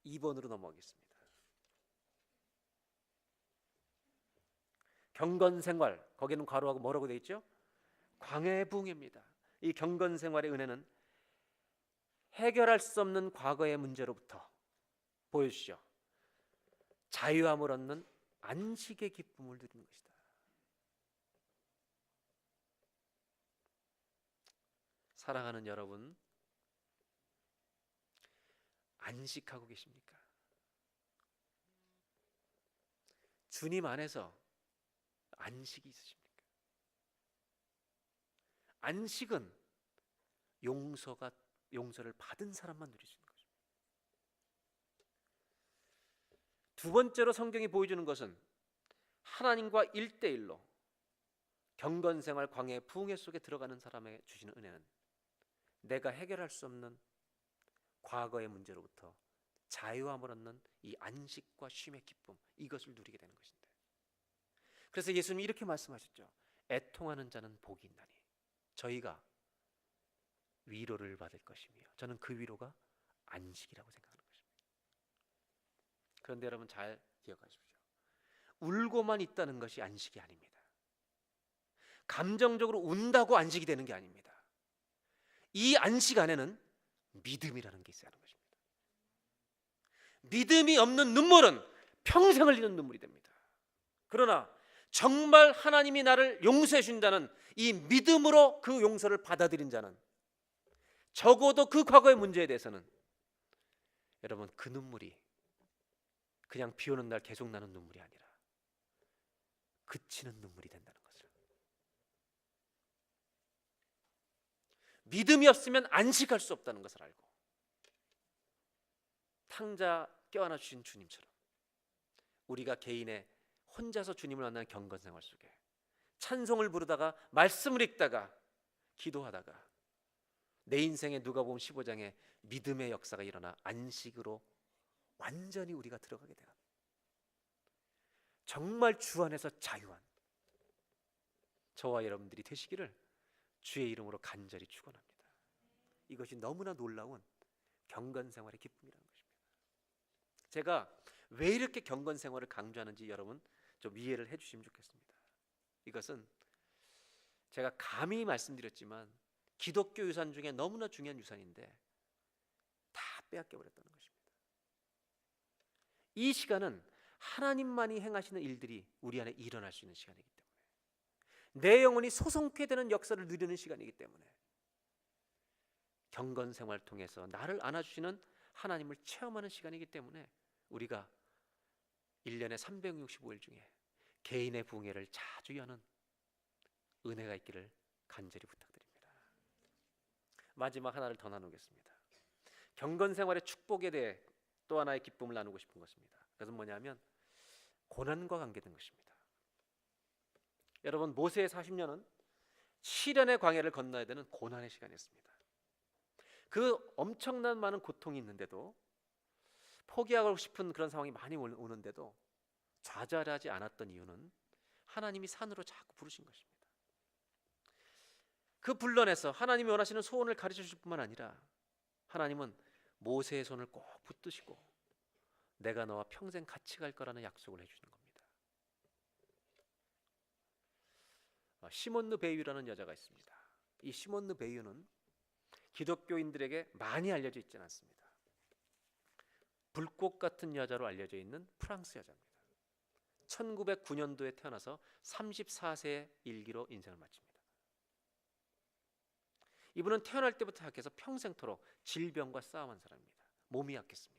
2번으로 넘어가겠습니다. 경건생활, 거기는 괄호하고 뭐라고 되어 있죠? 광야의 부흥입니다. 이 경건생활의 은혜는 해결할 수 없는 과거의 문제로부터 보여주시죠. 자유함을 얻는 안식의 기쁨을 누리는 것이다. 사랑하는 여러분, 안식하고 계십니까? 주님 안에서 안식이 있으십니까? 안식은 용서를 받은 사람만 누릴 수 있는 것입니다. 두 번째로 성경이 보여주는 것은 하나님과 1대1로 경건생활 광야의 부흥회 속에 들어가는 사람에게 주시는 은혜는 내가 해결할 수 없는 과거의 문제로부터 자유함을 얻는 이 안식과 쉼의 기쁨, 이것을 누리게 되는 것인데, 그래서 예수님이 이렇게 말씀하셨죠. 애통하는 자는 복이 있나니 저희가 위로를 받을 것이며 저는 그 위로가 안식이라고 생각하는 것입니다. 그런데 여러분 잘 기억하십시오. 울고만 있다는 것이 안식이 아닙니다. 감정적으로 운다고 안식이 되는 게 아닙니다. 이 안식 안에는 믿음이라는 게 있어야 하는 것입니다. 믿음이 없는 눈물은 평생을 흘리는 눈물이 됩니다. 그러나 정말 하나님이 나를 용서해 준다는 이 믿음으로 그 용서를 받아들인 자는 적어도 그 과거의 문제에 대해서는 여러분 그 눈물이 그냥 비 오는 날 계속 나는 눈물이 아니라 그치는 눈물이 된다는 것을. 믿음이 없으면 안식할 수 없다는 것을 알고 탕자 껴안아 주신 주님처럼 우리가 개인의 혼자서 주님을 만나는 경건생활 속에 찬송을 부르다가 말씀을 읽다가 기도하다가 내 인생의 누가복음 15장에 믿음의 역사가 일어나 안식으로 완전히 우리가 들어가게 돼요. 정말 주 안에서 자유한 저와 여러분들이 되시기를 주의 이름으로 간절히 축원합니다. 이것이 너무나 놀라운 경건생활의 기쁨이라는 것입니다. 제가 왜 이렇게 경건생활을 강조하는지 여러분 좀 이해를 해주시면 좋겠습니다. 이것은 제가 감히 말씀드렸지만 기독교 유산 중에 너무나 중요한 유산인데 다 빼앗겨 버렸다는 것입니다. 이 시간은 하나님만이 행하시는 일들이 우리 안에 일어날 수 있는 시간이기 때문에, 내 영혼이 소송케 되는 역사를 누리는 시간이기 때문에, 경건생활을 통해서 나를 안아주시는 하나님을 체험하는 시간이기 때문에 우리가 1년에 365일 중에 개인의 부흥회를 자주 여는 은혜가 있기를 간절히 부탁드립니다. 마지막 하나를 더 나누겠습니다. 경건생활의 축복에 대해 또 하나의 기쁨을 나누고 싶은 것입니다. 그것은 뭐냐면 고난과 관계된 것입니다. 여러분 모세의 40년은 시련의 광야를 건너야 되는 고난의 시간이었습니다. 그 엄청난 많은 고통이 있는데도 포기하고 싶은 그런 상황이 많이 오는데도 좌절하지 않았던 이유는 하나님이 산으로 자꾸 부르신 것입니다. 그 불런에서 하나님이 원하시는 소원을 가르쳐 주실 뿐만 아니라 하나님은 모세의 손을 꼭 붙드시고 내가 너와 평생 같이 갈 거라는 약속을 해주시는 겁니다. 시몬느 베유라는 여자가 있습니다. 이 시몬느 베유는 기독교인들에게 많이 알려져 있지는 않습니다. 불꽃 같은 여자로 알려져 있는 프랑스 여자입니다. 1909년도에 태어나서 34세의 일기로 인생을 마칩니다. 이분은 태어날 때부터 약해서 평생토록 질병과 싸움한 사람입니다. 몸이 약했습니다.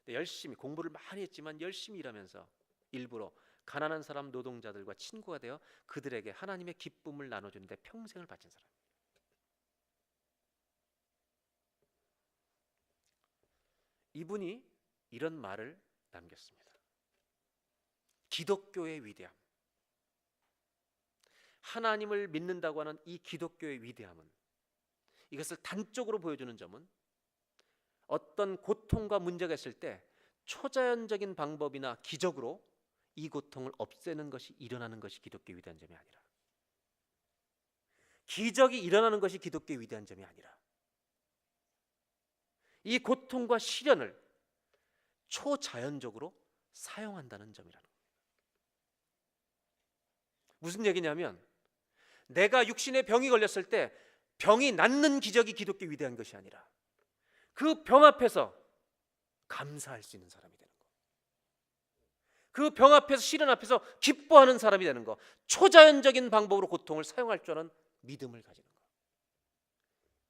열심히 공부를 많이 했지만 열심히 일하면서 일부러 가난한 사람 노동자들과 친구가 되어 그들에게 하나님의 기쁨을 나눠주는데 평생을 바친 사람입니다. 이분이 이런 말을 남겼습니다. 기독교의 위대함, 하나님을 믿는다고 하는 이 기독교의 위대함은, 이것을 단적으로 보여주는 점은 어떤 고통과 문제가 있을 때 초자연적인 방법이나 기적으로 이 고통을 없애는 것이 일어나는 것이 기독교의 위대한 점이 아니라, 기적이 일어나는 것이 기독교의 위대한 점이 아니라, 이 고통과 시련을 초자연적으로 사용한다는 점이라는 거예요. 무슨 얘기냐면, 내가 육신의 병이 걸렸을 때 병이 낫는 기적이 기독교의 위대한 것이 아니라, 그 병 앞에서 감사할 수 있는 사람이 되는 거, 그 병 앞에서, 시련 앞에서 기뻐하는 사람이 되는 거, 초자연적인 방법으로 고통을 사용할 줄 아는 믿음을 가지는 거,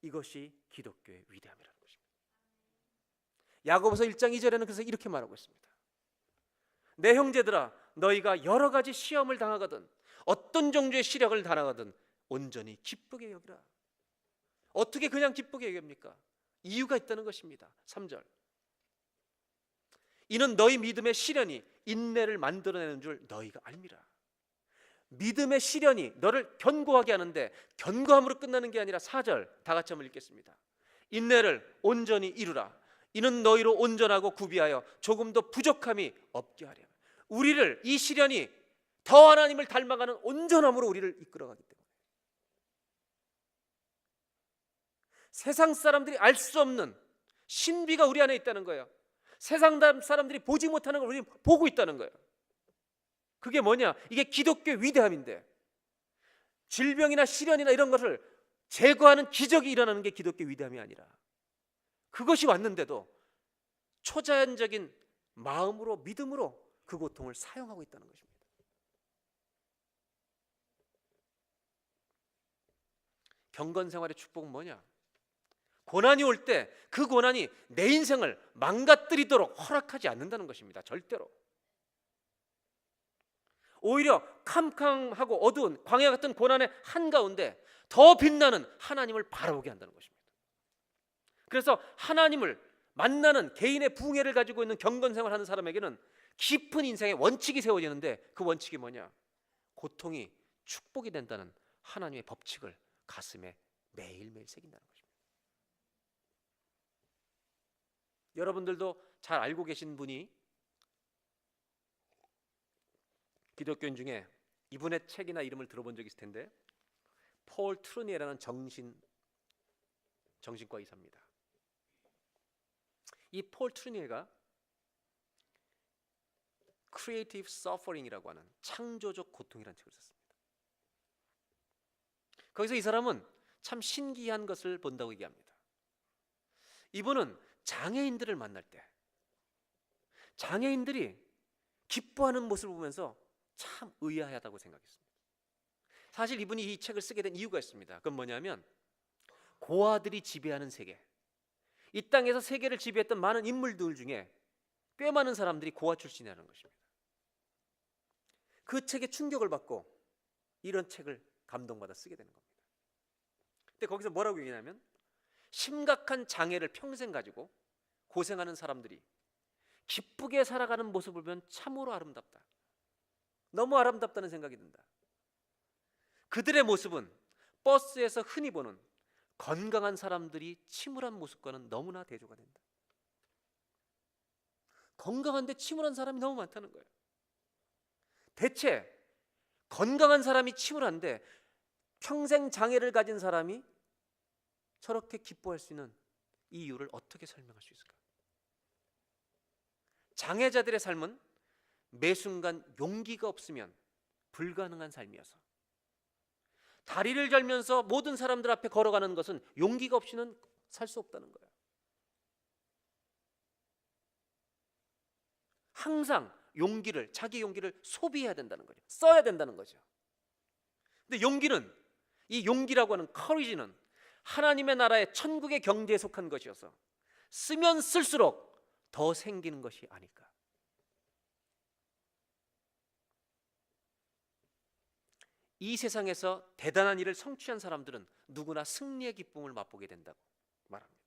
이것이 기독교의 위대함이라는 것입니다. 야고보서 1장 2절에는 그래서 이렇게 말하고 있습니다. 내 형제들아, 너희가 여러 가지 시험을 당하거든 어떤 종류의 시력을 당하거든 온전히 기쁘게 여기라. 어떻게 그냥 기쁘게 여깁니까? 이유가 있다는 것입니다. 3절, 이는 너희 믿음의 시련이 인내를 만들어내는 줄 너희가 알미라. 믿음의 시련이 너를 견고하게 하는데 견고함으로 끝나는 게 아니라, 4절 다 같이 한번 읽겠습니다. 인내를 온전히 이루라. 이는 너희로 온전하고 구비하여 조금도 부족함이 없게 하려. 우리를, 이 시련이 더 하나님을 닮아가는 온전함으로 우리를 이끌어가기 때문에, 세상 사람들이 알 수 없는 신비가 우리 안에 있다는 거예요. 세상 사람들이 보지 못하는 걸 우리는 보고 있다는 거예요. 그게 뭐냐? 이게 기독교의 위대함인데, 질병이나 시련이나 이런 것을 제거하는 기적이 일어나는 게 기독교의 위대함이 아니라, 그것이 왔는데도 초자연적인 마음으로, 믿음으로 그 고통을 사용하고 있다는 것입니다. 경건 생활의 축복은 뭐냐? 고난이 올 때 그 고난이 내 인생을 망가뜨리도록 허락하지 않는다는 것입니다. 절대로. 오히려 캄캄하고 어두운 광야 같은 고난의 한가운데 더 빛나는 하나님을 바라보게 한다는 것입니다. 그래서 하나님을 만나는 개인의 부흥회를 가지고 있는 경건 생활하는 사람에게는 깊은 인생의 원칙이 세워지는데, 그 원칙이 뭐냐? 고통이 축복이 된다는 하나님의 법칙을 가슴에 매일매일 새긴다는 것입니다. 여러분들도 잘 알고 계신 분이, 기독교인 중에 이분의 책이나 이름을 들어본 적이 있을 텐데, 폴 트루니에라는 정신과 의사입니다. 이 폴 트루니에가 Creative Suffering이라고 하는 창조적 고통이라는 책을 썼습니다. 거기서 이 사람은 참 신기한 것을 본다고 얘기합니다. 이분은 장애인들을 만날 때 장애인들이 기뻐하는 모습을 보면서 참 의아하다고 생각했습니다. 사실 이분이 이 책을 쓰게 된 이유가 있습니다. 그건 뭐냐면, 고아들이 지배하는 세계, 이 땅에서 세계를 지배했던 많은 인물들 중에 꽤 많은 사람들이 고아 출신이라는 것입니다. 그 책에 충격을 받고 이런 책을 감동받아 쓰게 되는 겁니다. 근데 거기서 뭐라고 얘기하냐면, 심각한 장애를 평생 가지고 고생하는 사람들이 기쁘게 살아가는 모습을 보면 참으로 아름답다, 너무 아름답다는 생각이 든다. 그들의 모습은 버스에서 흔히 보는 건강한 사람들이 침울한 모습과는 너무나 대조가 된다. 건강한데 침울한 사람이 너무 많다는 거예요. 대체 건강한 사람이 침울한데 평생 장애를 가진 사람이 저렇게 기뻐할 수 있는 이유를 어떻게 설명할 수 있을까? 장애자들의 삶은 매 순간 용기가 없으면 불가능한 삶이어서, 다리를 절면서 모든 사람들 앞에 걸어가는 것은 용기가 없이는 살 수 없다는 거예요. 항상 용기를, 자기 용기를 소비해야 된다는 거죠. 써야 된다는 거죠. 근데 용기는, 이 용기라고 하는 커리지는 하나님의 나라의 천국의 경제에 속한 것이어서 쓰면 쓸수록 더 생기는 것이 아닐까. 이 세상에서 대단한 일을 성취한 사람들은 누구나 승리의 기쁨을 맛보게 된다고 말합니다.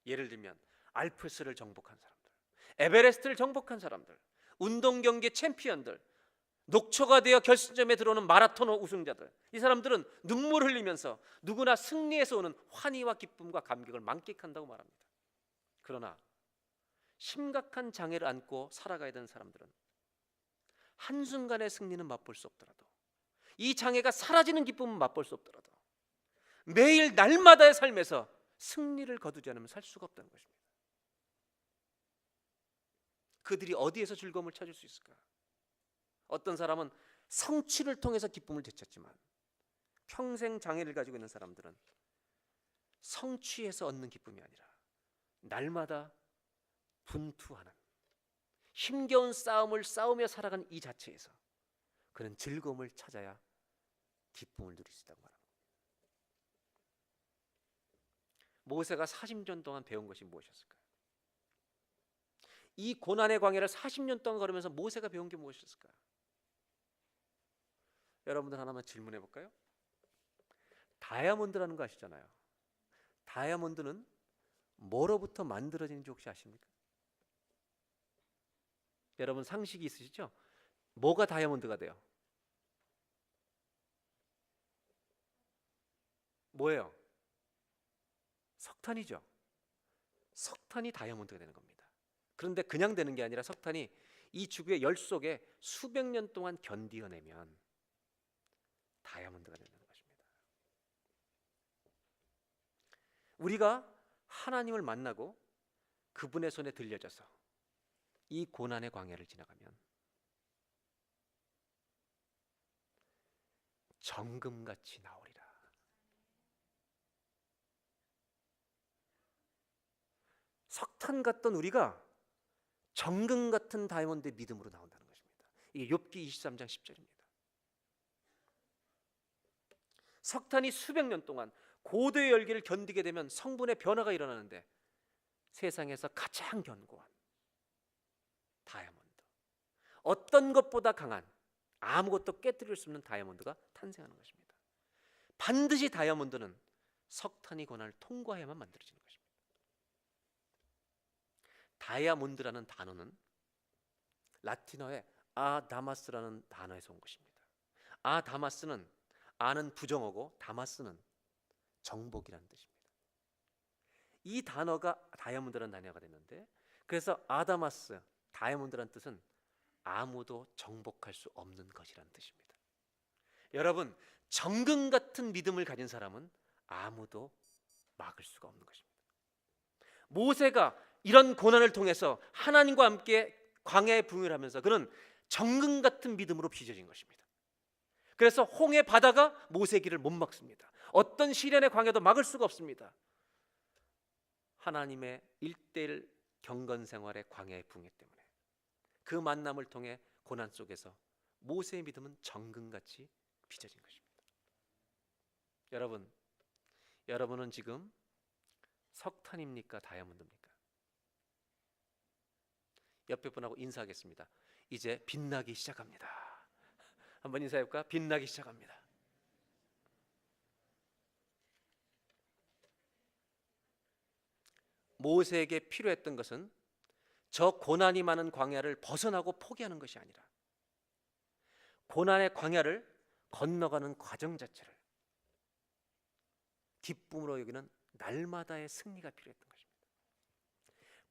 예를 들면 알프스를 정복한 사람들, 에베레스트를 정복한 사람들, 운동 경기 챔피언들, 녹초가 되어 결승점에 들어오는 마라톤 우승자들, 이 사람들은 눈물 흘리면서 누구나 승리에서 오는 환희와 기쁨과 감격을 만끽한다고 말합니다. 그러나 심각한 장애를 안고 살아가야 되는 사람들은 한순간의 승리는 맛볼 수 없더라도, 이 장애가 사라지는 기쁨은 맛볼 수 없더라도 매일 날마다의 삶에서 승리를 거두지 않으면 살 수가 없다는 것입니다. 그들이 어디에서 즐거움을 찾을 수 있을까? 어떤 사람은 성취를 통해서 기쁨을 되찾지만, 평생 장애를 가지고 있는 사람들은 성취에서 얻는 기쁨이 아니라 날마다 분투하는, 힘겨운 싸움을 싸우며 살아가는 이 자체에서 그는 즐거움을 찾아야 기쁨을 누릴 수 있다고 말합니다. 모세가 40년 동안 배운 것이 무엇이었을까요? 이 고난의 광야를 40년 동안 걸으면서 모세가 배운 게 무엇이었을까요? 여러분들 하나만 질문해 볼까요? 다이아몬드라는 거 아시잖아요. 다이아몬드는 뭐로부터 만들어지는지 혹시 아십니까? 여러분 상식이 있으시죠? 뭐가 다이아몬드가 돼요? 뭐예요? 석탄이죠. 석탄이 다이아몬드가 되는 겁니다. 그런데 그냥 되는 게 아니라 석탄이 이 지구의 열 속에 수백 년 동안 견디어내면 다이아몬드가 되는 것입니다. 우리가 하나님을 만나고 그분의 손에 들려져서 이 고난의 광야를 지나가면 정금같이 나오리라. 석탄 같던 우리가 정금 같은 다이아몬드의 믿음으로 나온다는 것입니다. 이게 욥기 23장 10절입니다. 석탄이 수백 년 동안 고도의 열기를 견디게 되면 성분의 변화가 일어나는데, 세상에서 가장 견고한 다이아몬드, 어떤 것보다 강한, 아무것도 깨뜨릴 수 없는 다이아몬드가 탄생하는 것입니다. 반드시 다이아몬드는 석탄이 고난을 통과해야만 만들어지는 것입니다. 다이아몬드라는 단어는 라틴어의 아다마스라는 단어에서 온 것입니다. 아다마스는 아는 부정어고 다마스는 정복이라는 뜻입니다. 이 단어가 다이아몬드라는 단어가 됐는데, 그래서 아다마스, 다이아몬드라는 뜻은 아무도 정복할 수 없는 것이라는 뜻입니다. 여러분, 정금 같은 믿음을 가진 사람은 아무도 막을 수가 없는 것입니다. 모세가 이런 고난을 통해서 하나님과 함께 광야에 부응을 하면서 그는 정금 같은 믿음으로 빚어진 것입니다. 그래서 홍해 바다가 모세의 길을 못 막습니다. 어떤 시련의 광야도 막을 수가 없습니다. 하나님의 1:1 경건 생활의 광야의 부흥 때문에, 그 만남을 통해 고난 속에서 모세의 믿음은 정금같이 빚어진 것입니다. 여러분은 지금 석탄입니까? 다이아몬드입니까? 옆에 분하고 인사하겠습니다. 이제 빛나기 시작합니다. 한번 인사해볼까? 빛나기 시작합니다. 모세에게 필요했던 것은 저 고난이 많은 광야를 벗어나고 포기하는 것이 아니라 고난의 광야를 건너가는 과정 자체를 기쁨으로 여기는 날마다의 승리가 필요했던 것입니다.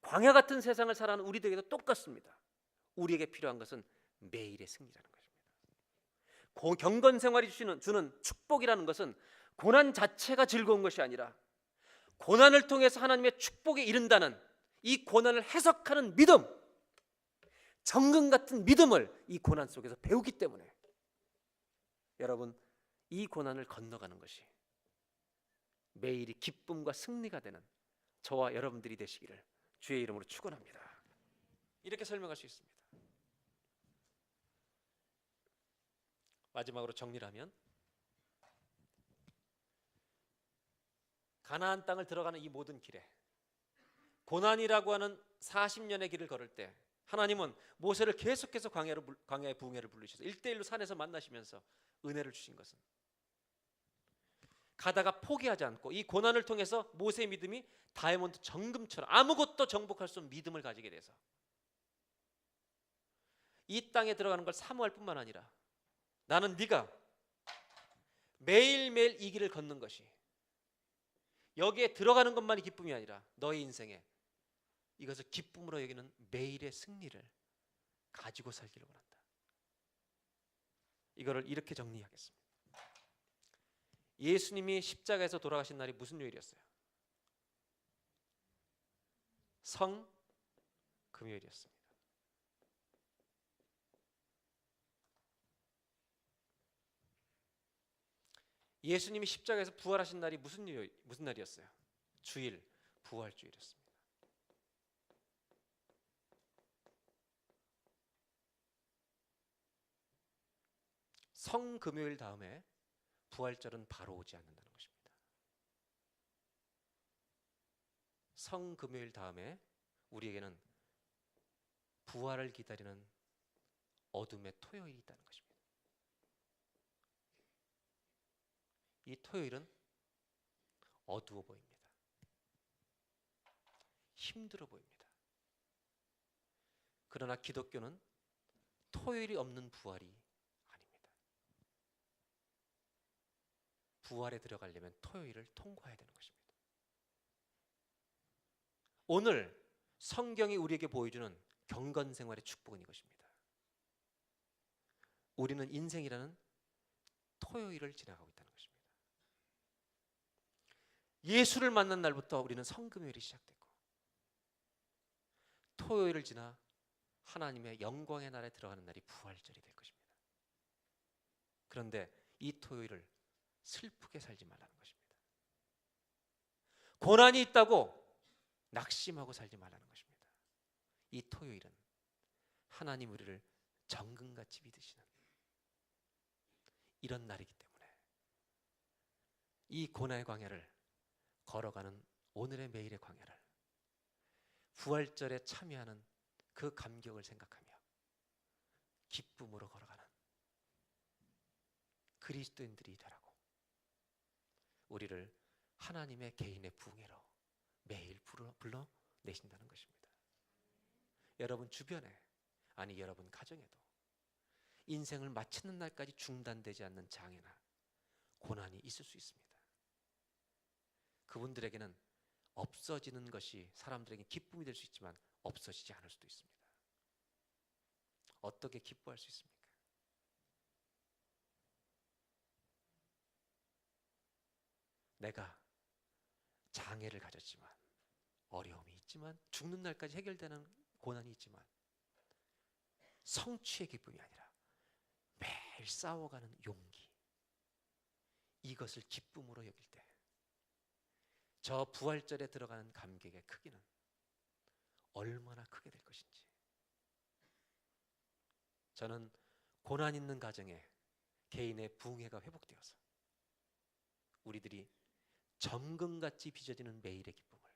광야 같은 세상을 살아가는 우리들에게도 똑같습니다. 우리에게 필요한 것은 매일의 승리라는 것입니다. 경건 생활이 주는 축복이라는 것은 고난 자체가 즐거운 것이 아니라 고난을 통해서 하나님의 축복에 이른다는 이 고난을 해석하는 믿음, 정금 같은 믿음을 이 고난 속에서 배우기 때문에 여러분, 이 고난을 건너가는 것이 매일이 기쁨과 승리가 되는 저와 여러분들이 되시기를 주의 이름으로 축원합니다. 이렇게 설명할 수 있습니다. 마지막으로 정리를 하면, 가나안 땅을 들어가는 이 모든 길에 고난이라고 하는 40년의 길을 걸을 때 하나님은 모세를 계속해서 광야의 부흥회를 부르셔서 1:1로 산에서 만나시면서 은혜를 주신 것은, 가다가 포기하지 않고 이 고난을 통해서 모세의 믿음이 다이아몬드 정금처럼 아무것도 정복할 수 없는 믿음을 가지게 돼서 이 땅에 들어가는 걸 사모할 뿐만 아니라, 나는 네가 매일매일 이 길을 걷는 것이 여기에 들어가는 것만이 기쁨이 아니라 너의 인생에 이것을 기쁨으로 여기는 매일의 승리를 가지고 살기를 원한다. 이거를 이렇게 정리하겠습니다. 예수님이 십자가에서 돌아가신 날이 무슨 요일이었어요? 성금요일이었습니다. 예수님이 십자가에서 부활하신 날이 무슨 날이었어요? 주일, 부활주일이었습니다. 성금요일 다음에 부활절은 바로 오지 않는다는 것입니다. 성금요일 다음에 우리에게는 부활을 기다리는 어둠의 토요일이 있다는 것입니다. 이 토요일은 어두워 보입니다. 힘들어 보입니다. 그러나 기독교는 토요일이 없는 부활이 아닙니다. 부활에 들어가려면 토요일을 통과해야 되는 것입니다. 오늘 성경이 우리에게 보여주는 경건 생활의 축복은 이것입니다. 우리는 인생이라는 토요일을 지나가고 있다는 것입니다. 예수를 만난 날부터 우리는 성금요일이 시작됐고, 토요일을 지나 하나님의 영광의 날에 들어가는 날이 부활절이 될 것입니다. 그런데 이 토요일을 슬프게 살지 말라는 것입니다. 고난이 있다고 낙심하고 살지 말라는 것입니다. 이 토요일은 하나님 우리를 정금같이 믿으시는 이런 날이기 때문에 이 고난의 광야를 걸어가는 오늘의 매일의 광야를 부활절에 참여하는 그 감격을 생각하며 기쁨으로 걸어가는 그리스도인들이 되라고 우리를 하나님의 개인의 부흥회로 매일 불러내신다는 것입니다. 여러분 주변에, 아니 여러분 가정에도 인생을 마치는 날까지 중단되지 않는 장애나 고난이 있을 수 있습니다. 그분들에게는 없어지는 것이 사람들에게 기쁨이 될 수 있지만 없어지지 않을 수도 있습니다. 어떻게 기뻐할 수 있습니까? 내가 장애를 가졌지만, 어려움이 있지만, 죽는 날까지 해결되는 고난이 있지만 성취의 기쁨이 아니라 매일 싸워가는 용기, 이것을 기쁨으로 여길 때 저 부활절에 들어가는 감격의 크기는 얼마나 크게 될 것인지. 저는 고난 있는 가정에 개인의 부흥회가 회복되어서 우리들이 정금같이 빚어지는 매일의 기쁨을,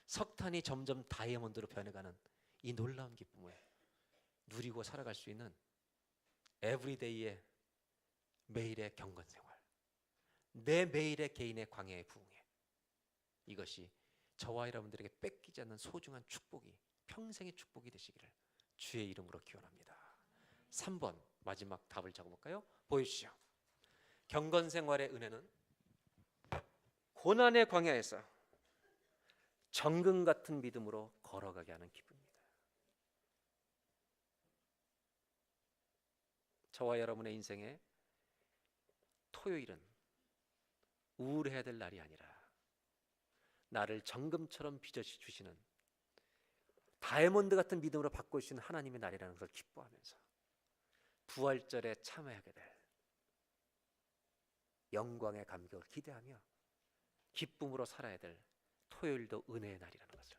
석탄이 점점 다이아몬드로 변해가는 이 놀라운 기쁨을 누리고 살아갈 수 있는 에브리데이의 매일의 경건생활, 내 매일의 개인의 광야의 부흥회, 이것이 저와 여러분들에게 뺏기지 않는 소중한 축복이, 평생의 축복이 되시기를 주의 이름으로 기원합니다. 3번 마지막 답을 적어볼까요? 보여주시죠. 경건생활의 은혜는 고난의 광야에서 정금 같은 믿음으로 걸어가게 하는 기쁨입니다. 저와 여러분의 인생에 토요일은 우울해야 될 날이 아니라 나를 정금처럼 빚어주시는 다이아몬드 같은 믿음으로 바꿔주시는 하나님의 날이라는 것을 기뻐하면서 부활절에 참여하게 될 영광의 감격을 기대하며 기쁨으로 살아야 될 토요일도 은혜의 날이라는 것을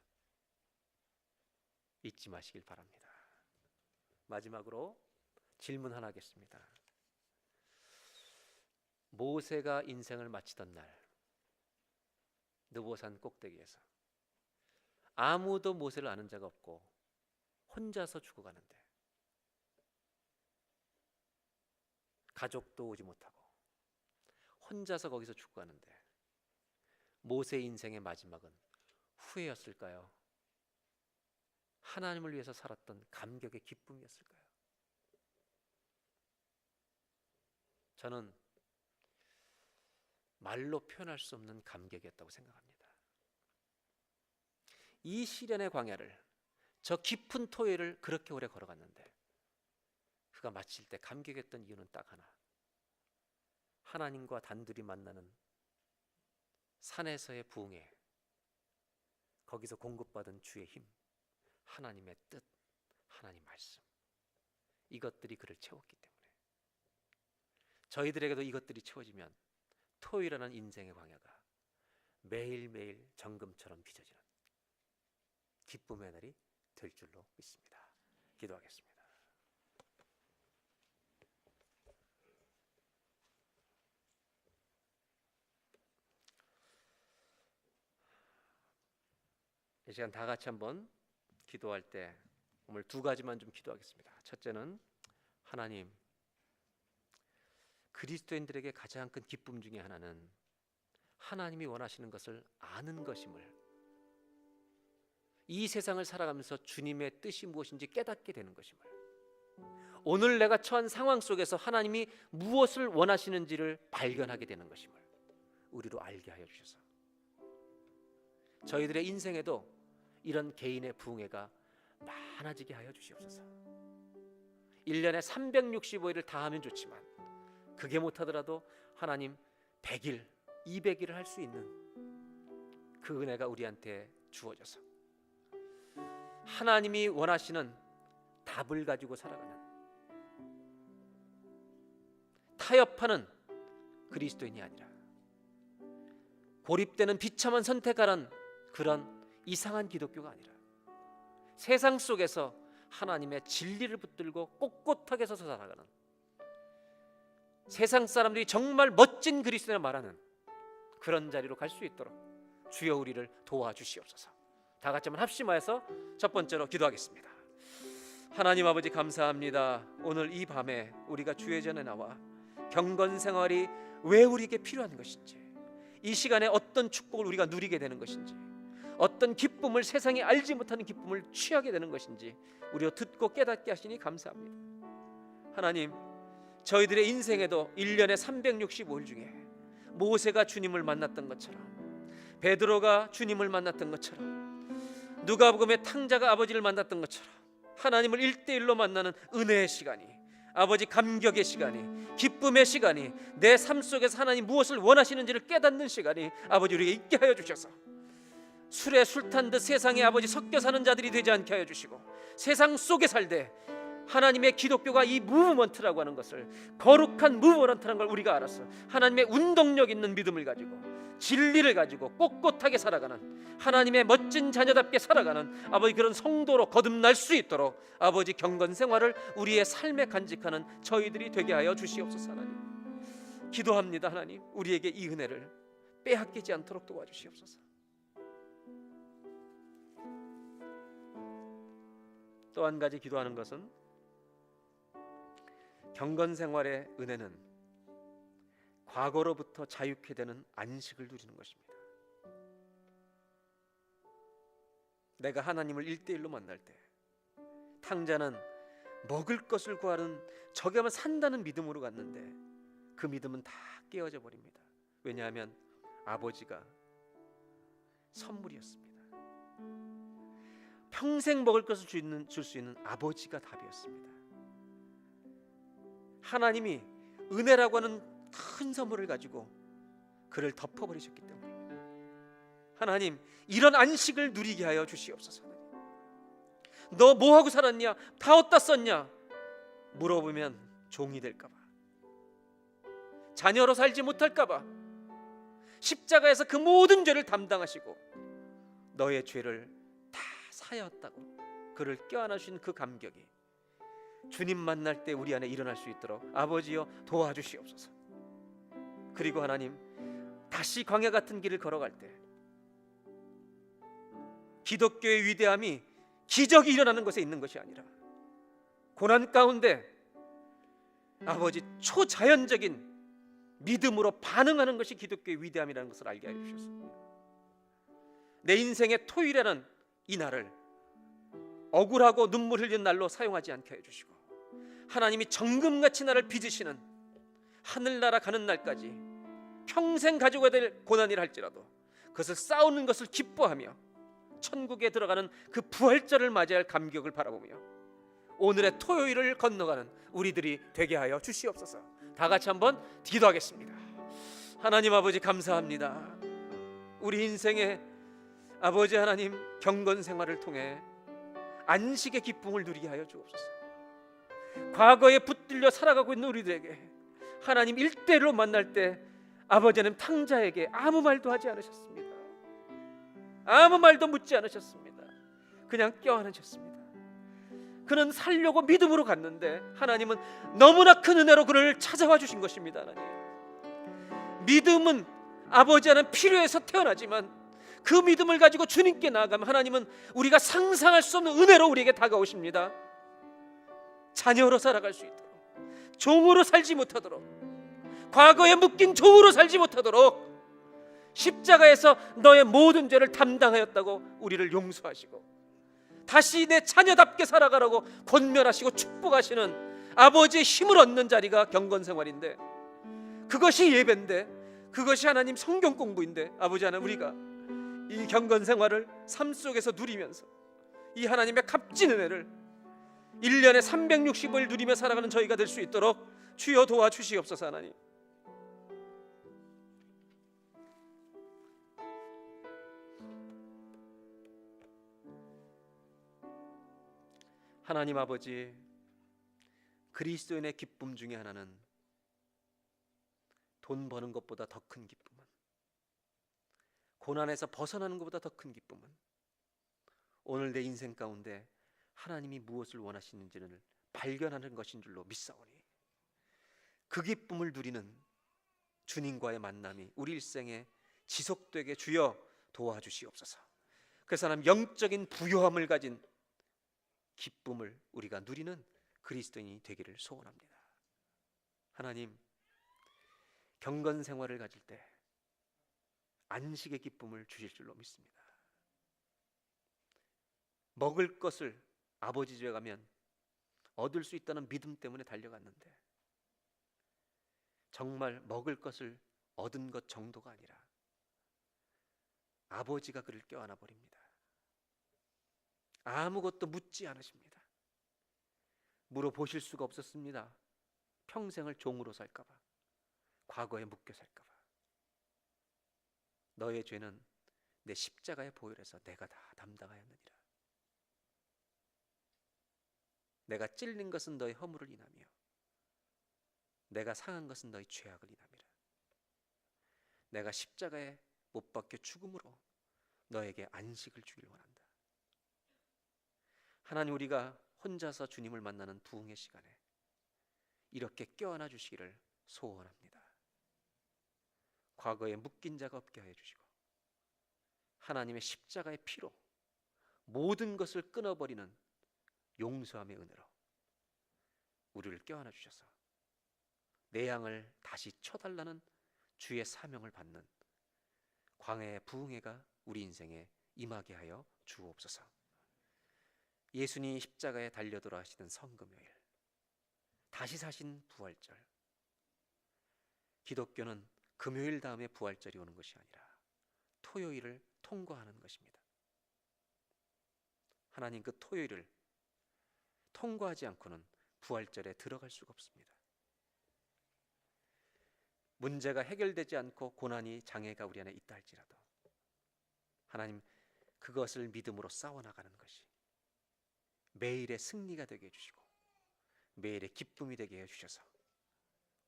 잊지 마시길 바랍니다. 마지막으로 질문 하나 하겠습니다. 모세가 인생을 마치던 날 느보산 꼭대기에서 아무도 모세를 아는 자가 없고 혼자서 죽어가는데, 가족도 오지 못하고 혼자서 거기서 죽어가는데 모세의 인생의 마지막은 후회였을까요? 하나님을 위해서 살았던 감격의 기쁨이었을까요? 저는 말로 표현할 수 없는 감격이었다고 생각합니다. 이 시련의 광야를, 저 깊은 토요일을 그렇게 오래 걸어갔는데 그가 마칠 때 감격했던 이유는 딱 하나. 하나님과 단둘이 만나는 산에서의 부흥회, 거기서 공급받은 주의 힘, 하나님의 뜻, 하나님 말씀, 이것들이 그를 채웠기 때문에 저희들에게도 이것들이 채워지면 토요일이라는 인생의 광야가 매일매일 정금처럼 빚어지는 기쁨의 날이 될 줄로 믿습니다. 기도하겠습니다. 이 시간 다 같이 한번 기도할 때 오늘 두 가지만 좀 기도하겠습니다. 첫째는 하나님, 그리스도인들에게 가장 큰 기쁨 중에 하나는 하나님이 원하시는 것을 아는 것임을, 이 세상을 살아가면서 주님의 뜻이 무엇인지 깨닫게 되는 것임을, 오늘 내가 처한 상황 속에서 하나님이 무엇을 원하시는지를 발견하게 되는 것임을 우리로 알게 하여 주셔서 저희들의 인생에도 이런 개인의 부흥회가 많아지게 하여 주시옵소서. 1년에 365일을 다 하면 좋지만 그게 못하더라도 하나님 100일, 200일을 할 수 있는 그 은혜가 우리한테 주어져서 하나님이 원하시는 답을 가지고 살아가는, 타협하는 그리스도인이 아니라 고립되는 비참한 선택하는 그런 이상한 기독교가 아니라 세상 속에서 하나님의 진리를 붙들고 꼿꼿하게 서서 살아가는, 세상 사람들이 정말 멋진 그리스도라 말하는 그런 자리로 갈 수 있도록 주여 우리를 도와주시옵소서. 다 같이 한번 합심하여서 첫 번째로 기도하겠습니다. 하나님 아버지, 감사합니다. 오늘 이 밤에 우리가 주의 전에 나와 경건 생활이 왜 우리에게 필요한 것인지, 이 시간에 어떤 축복을 우리가 누리게 되는 것인지, 어떤 기쁨을, 세상이 알지 못하는 기쁨을 취하게 되는 것인지 우리가 듣고 깨닫게 하시니 감사합니다. 하나님, 저희들의 인생에도 1년에 365일 중에 모세가 주님을 만났던 것처럼, 베드로가 주님을 만났던 것처럼, 누가복음의 탕자가 아버지를 만났던 것처럼 하나님을 1대1로 만나는 은혜의 시간이, 아버지 감격의 시간이, 기쁨의 시간이, 내 삶 속에서 하나님 무엇을 원하시는지를 깨닫는 시간이 아버지 우리에게 있게 하여 주셔서 술에 술 탄 듯 세상에 아버지 섞여 사는 자들이 되지 않게 하여 주시고, 세상 속에 살되 하나님의 기독교가 이 무브먼트라고 하는 것을, 거룩한 무브먼트라는 걸 우리가 알아서 하나님의 운동력 있는 믿음을 가지고 진리를 가지고 꼿꼿하게 살아가는, 하나님의 멋진 자녀답게 살아가는 아버지 그런 성도로 거듭날 수 있도록 아버지 경건 생활을 우리의 삶에 간직하는 저희들이 되게 하여 주시옵소서. 하나님 기도합니다. 하나님 우리에게 이 은혜를 빼앗기지 않도록 도와주시옵소서. 또 한 가지 기도하는 것은 경건 생활의 은혜는 과거로부터 자유케 되는 안식을 누리는 것입니다. 내가 하나님을 1대1로 만날 때 탕자는 먹을 것을 구하는, 저기만 산다는 믿음으로 갔는데 그 믿음은 다 깨어져 버립니다. 왜냐하면 아버지가 선물이었습니다. 평생 먹을 것을 줄 수 있는 아버지가 답이었습니다. 하나님이 은혜라고 하는 큰 선물을 가지고 그를 덮어버리셨기 때문입니다. 하나님 이런 안식을 누리게 하여 주시옵소서. 너 뭐하고 살았냐? 다 어디다 썼냐? 물어보면 종이 될까봐, 자녀로 살지 못할까봐, 십자가에서 그 모든 죄를 담당하시고 너의 죄를 다 사였다고 그를 껴안으신 그 감격이 주님 만날 때 우리 안에 일어날 수 있도록 아버지여 도와주시옵소서. 그리고 하나님 다시 광야 같은 길을 걸어갈 때 기독교의 위대함이 기적이 일어나는 것에 있는 것이 아니라 고난 가운데 아버지 초자연적인 믿음으로 반응하는 것이 기독교의 위대함이라는 것을 알게 하여 주셨습니다. 내 인생의 토요일에는 이 날을 억울하고 눈물 흘리는 날로 사용하지 않게 해주시고, 하나님이 정금같이 나를 빚으시는 하늘나라 가는 날까지 평생 가지고 될 고난이라 할지라도 그것을 싸우는 것을 기뻐하며 천국에 들어가는 그 부활절을 맞이할 감격을 바라보며 오늘의 토요일을 건너가는 우리들이 되게 하여 주시옵소서. 다 같이 한번 기도하겠습니다. 하나님 아버지, 감사합니다. 우리 인생의 아버지 하나님, 경건 생활을 통해 안식의 기쁨을 누리게 하여 주옵소서. 과거에 붙들려 살아가고 있는 우리들에게 하나님 일대일로 만날 때 아버지 하나님, 탕자에게 아무 말도 하지 않으셨습니다. 아무 말도 묻지 않으셨습니다. 그냥 껴안으셨습니다. 그는 살려고 믿음으로 갔는데 하나님은 너무나 큰 은혜로 그를 찾아와 주신 것입니다. 하나님, 믿음은 아버지 하나님 필요해서 태어나지만 그 믿음을 가지고 주님께 나아가면 하나님은 우리가 상상할 수 없는 은혜로 우리에게 다가오십니다. 자녀로 살아갈 수 있도록, 종으로 살지 못하도록, 과거에 묶인 종으로 살지 못하도록 십자가에서 너의 모든 죄를 담당하였다고 우리를 용서하시고 다시 내 자녀답게 살아가라고 권면하시고 축복하시는 아버지의 힘을 얻는 자리가 경건생활인데, 그것이 예배인데, 그것이 하나님 성경 공부인데, 아버지 하나님, 우리가 이 경건생활을 삶 속에서 누리면서 이 하나님의 값진 은혜를 1년에 365일 누리며 살아가는 저희가 될 수 있도록 주여 도와주시옵소서. 하나님, 하나님 아버지, 그리스도인의 기쁨 중에 하나는 돈 버는 것보다 더 큰 기쁨은, 고난에서 벗어나는 것보다 더 큰 기쁨은 오늘 내 인생 가운데 하나님이 무엇을 원하시는지를 발견하는 것인 줄로 믿사오니 그 기쁨을 누리는 주님과의 만남이 우리 일생에 지속되게 주여 도와주시옵소서. 그래서 하나님, 영적인 부요함을 가진 기쁨을 우리가 누리는 그리스도인이 되기를 소원합니다. 하나님, 경건 생활을 가질 때 안식의 기쁨을 주실 줄로 믿습니다. 먹을 것을 아버지 집에 가면 얻을 수 있다는 믿음 때문에 달려갔는데 정말 먹을 것을 얻은 것 정도가 아니라 아버지가 그를 껴안아 버립니다. 아무것도 묻지 않으십니다. 물어보실 수가 없었습니다. 평생을 종으로 살까 봐, 과거에 묶여 살까 봐. 너의 죄는 내 십자가의 보혈에서 내가 다 담당하였느니라. 내가 찔린 것은 너의 허물을 인하며 내가 상한 것은 너의 죄악을 인함이라. 내가 십자가에 못 박혀 죽음으로 너에게 안식을 주길 원한다. 하나님, 우리가 혼자서 주님을 만나는 부흥의 시간에 이렇게 껴안아 주시기를 소원합니다. 과거에 묶인 자가 없게 하여 주시고 하나님의 십자가의 피로 모든 것을 끊어버리는 용서함의 은혜로 우리를 껴안아 주셔서 내 양을 다시 쳐달라는 주의 사명을 받는 광야의 부흥회가 우리 인생에 임하게 하여 주옵소서. 예수님이 십자가에 달려 돌아가시는 성금요일, 다시 사신 부활절, 기독교는 금요일 다음에 부활절이 오는 것이 아니라 토요일을 통과하는 것입니다. 하나님, 그 토요일을 통과하지 않고는 부활절에 들어갈 수가 없습니다. 문제가 해결되지 않고 고난이, 장애가 우리 안에 있다 할지라도 하나님, 그것을 믿음으로 싸워나가는 것이 매일의 승리가 되게 해주시고 매일의 기쁨이 되게 해주셔서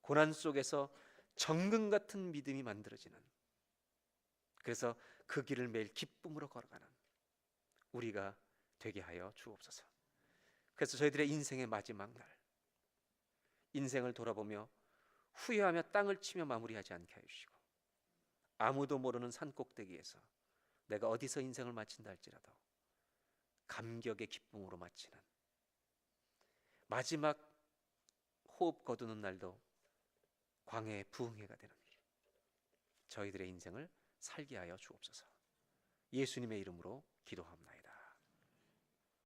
고난 속에서 정금 같은 믿음이 만들어지는, 그래서 그 길을 매일 기쁨으로 걸어가는 우리가 되게 하여 주옵소서. 그래서 저희들의 인생의 마지막 날, 인생을 돌아보며 후회하며 땅을 치며 마무리하지 않게 해주시고 아무도 모르는 산꼭대기에서 내가 어디서 인생을 마친다 할지라도 감격의 기쁨으로 마치는 마지막 호흡 거두는 날도 광야의 부흥회가 되는 저희들의 인생을 살게 하여 주옵소서. 예수님의 이름으로 기도합니다.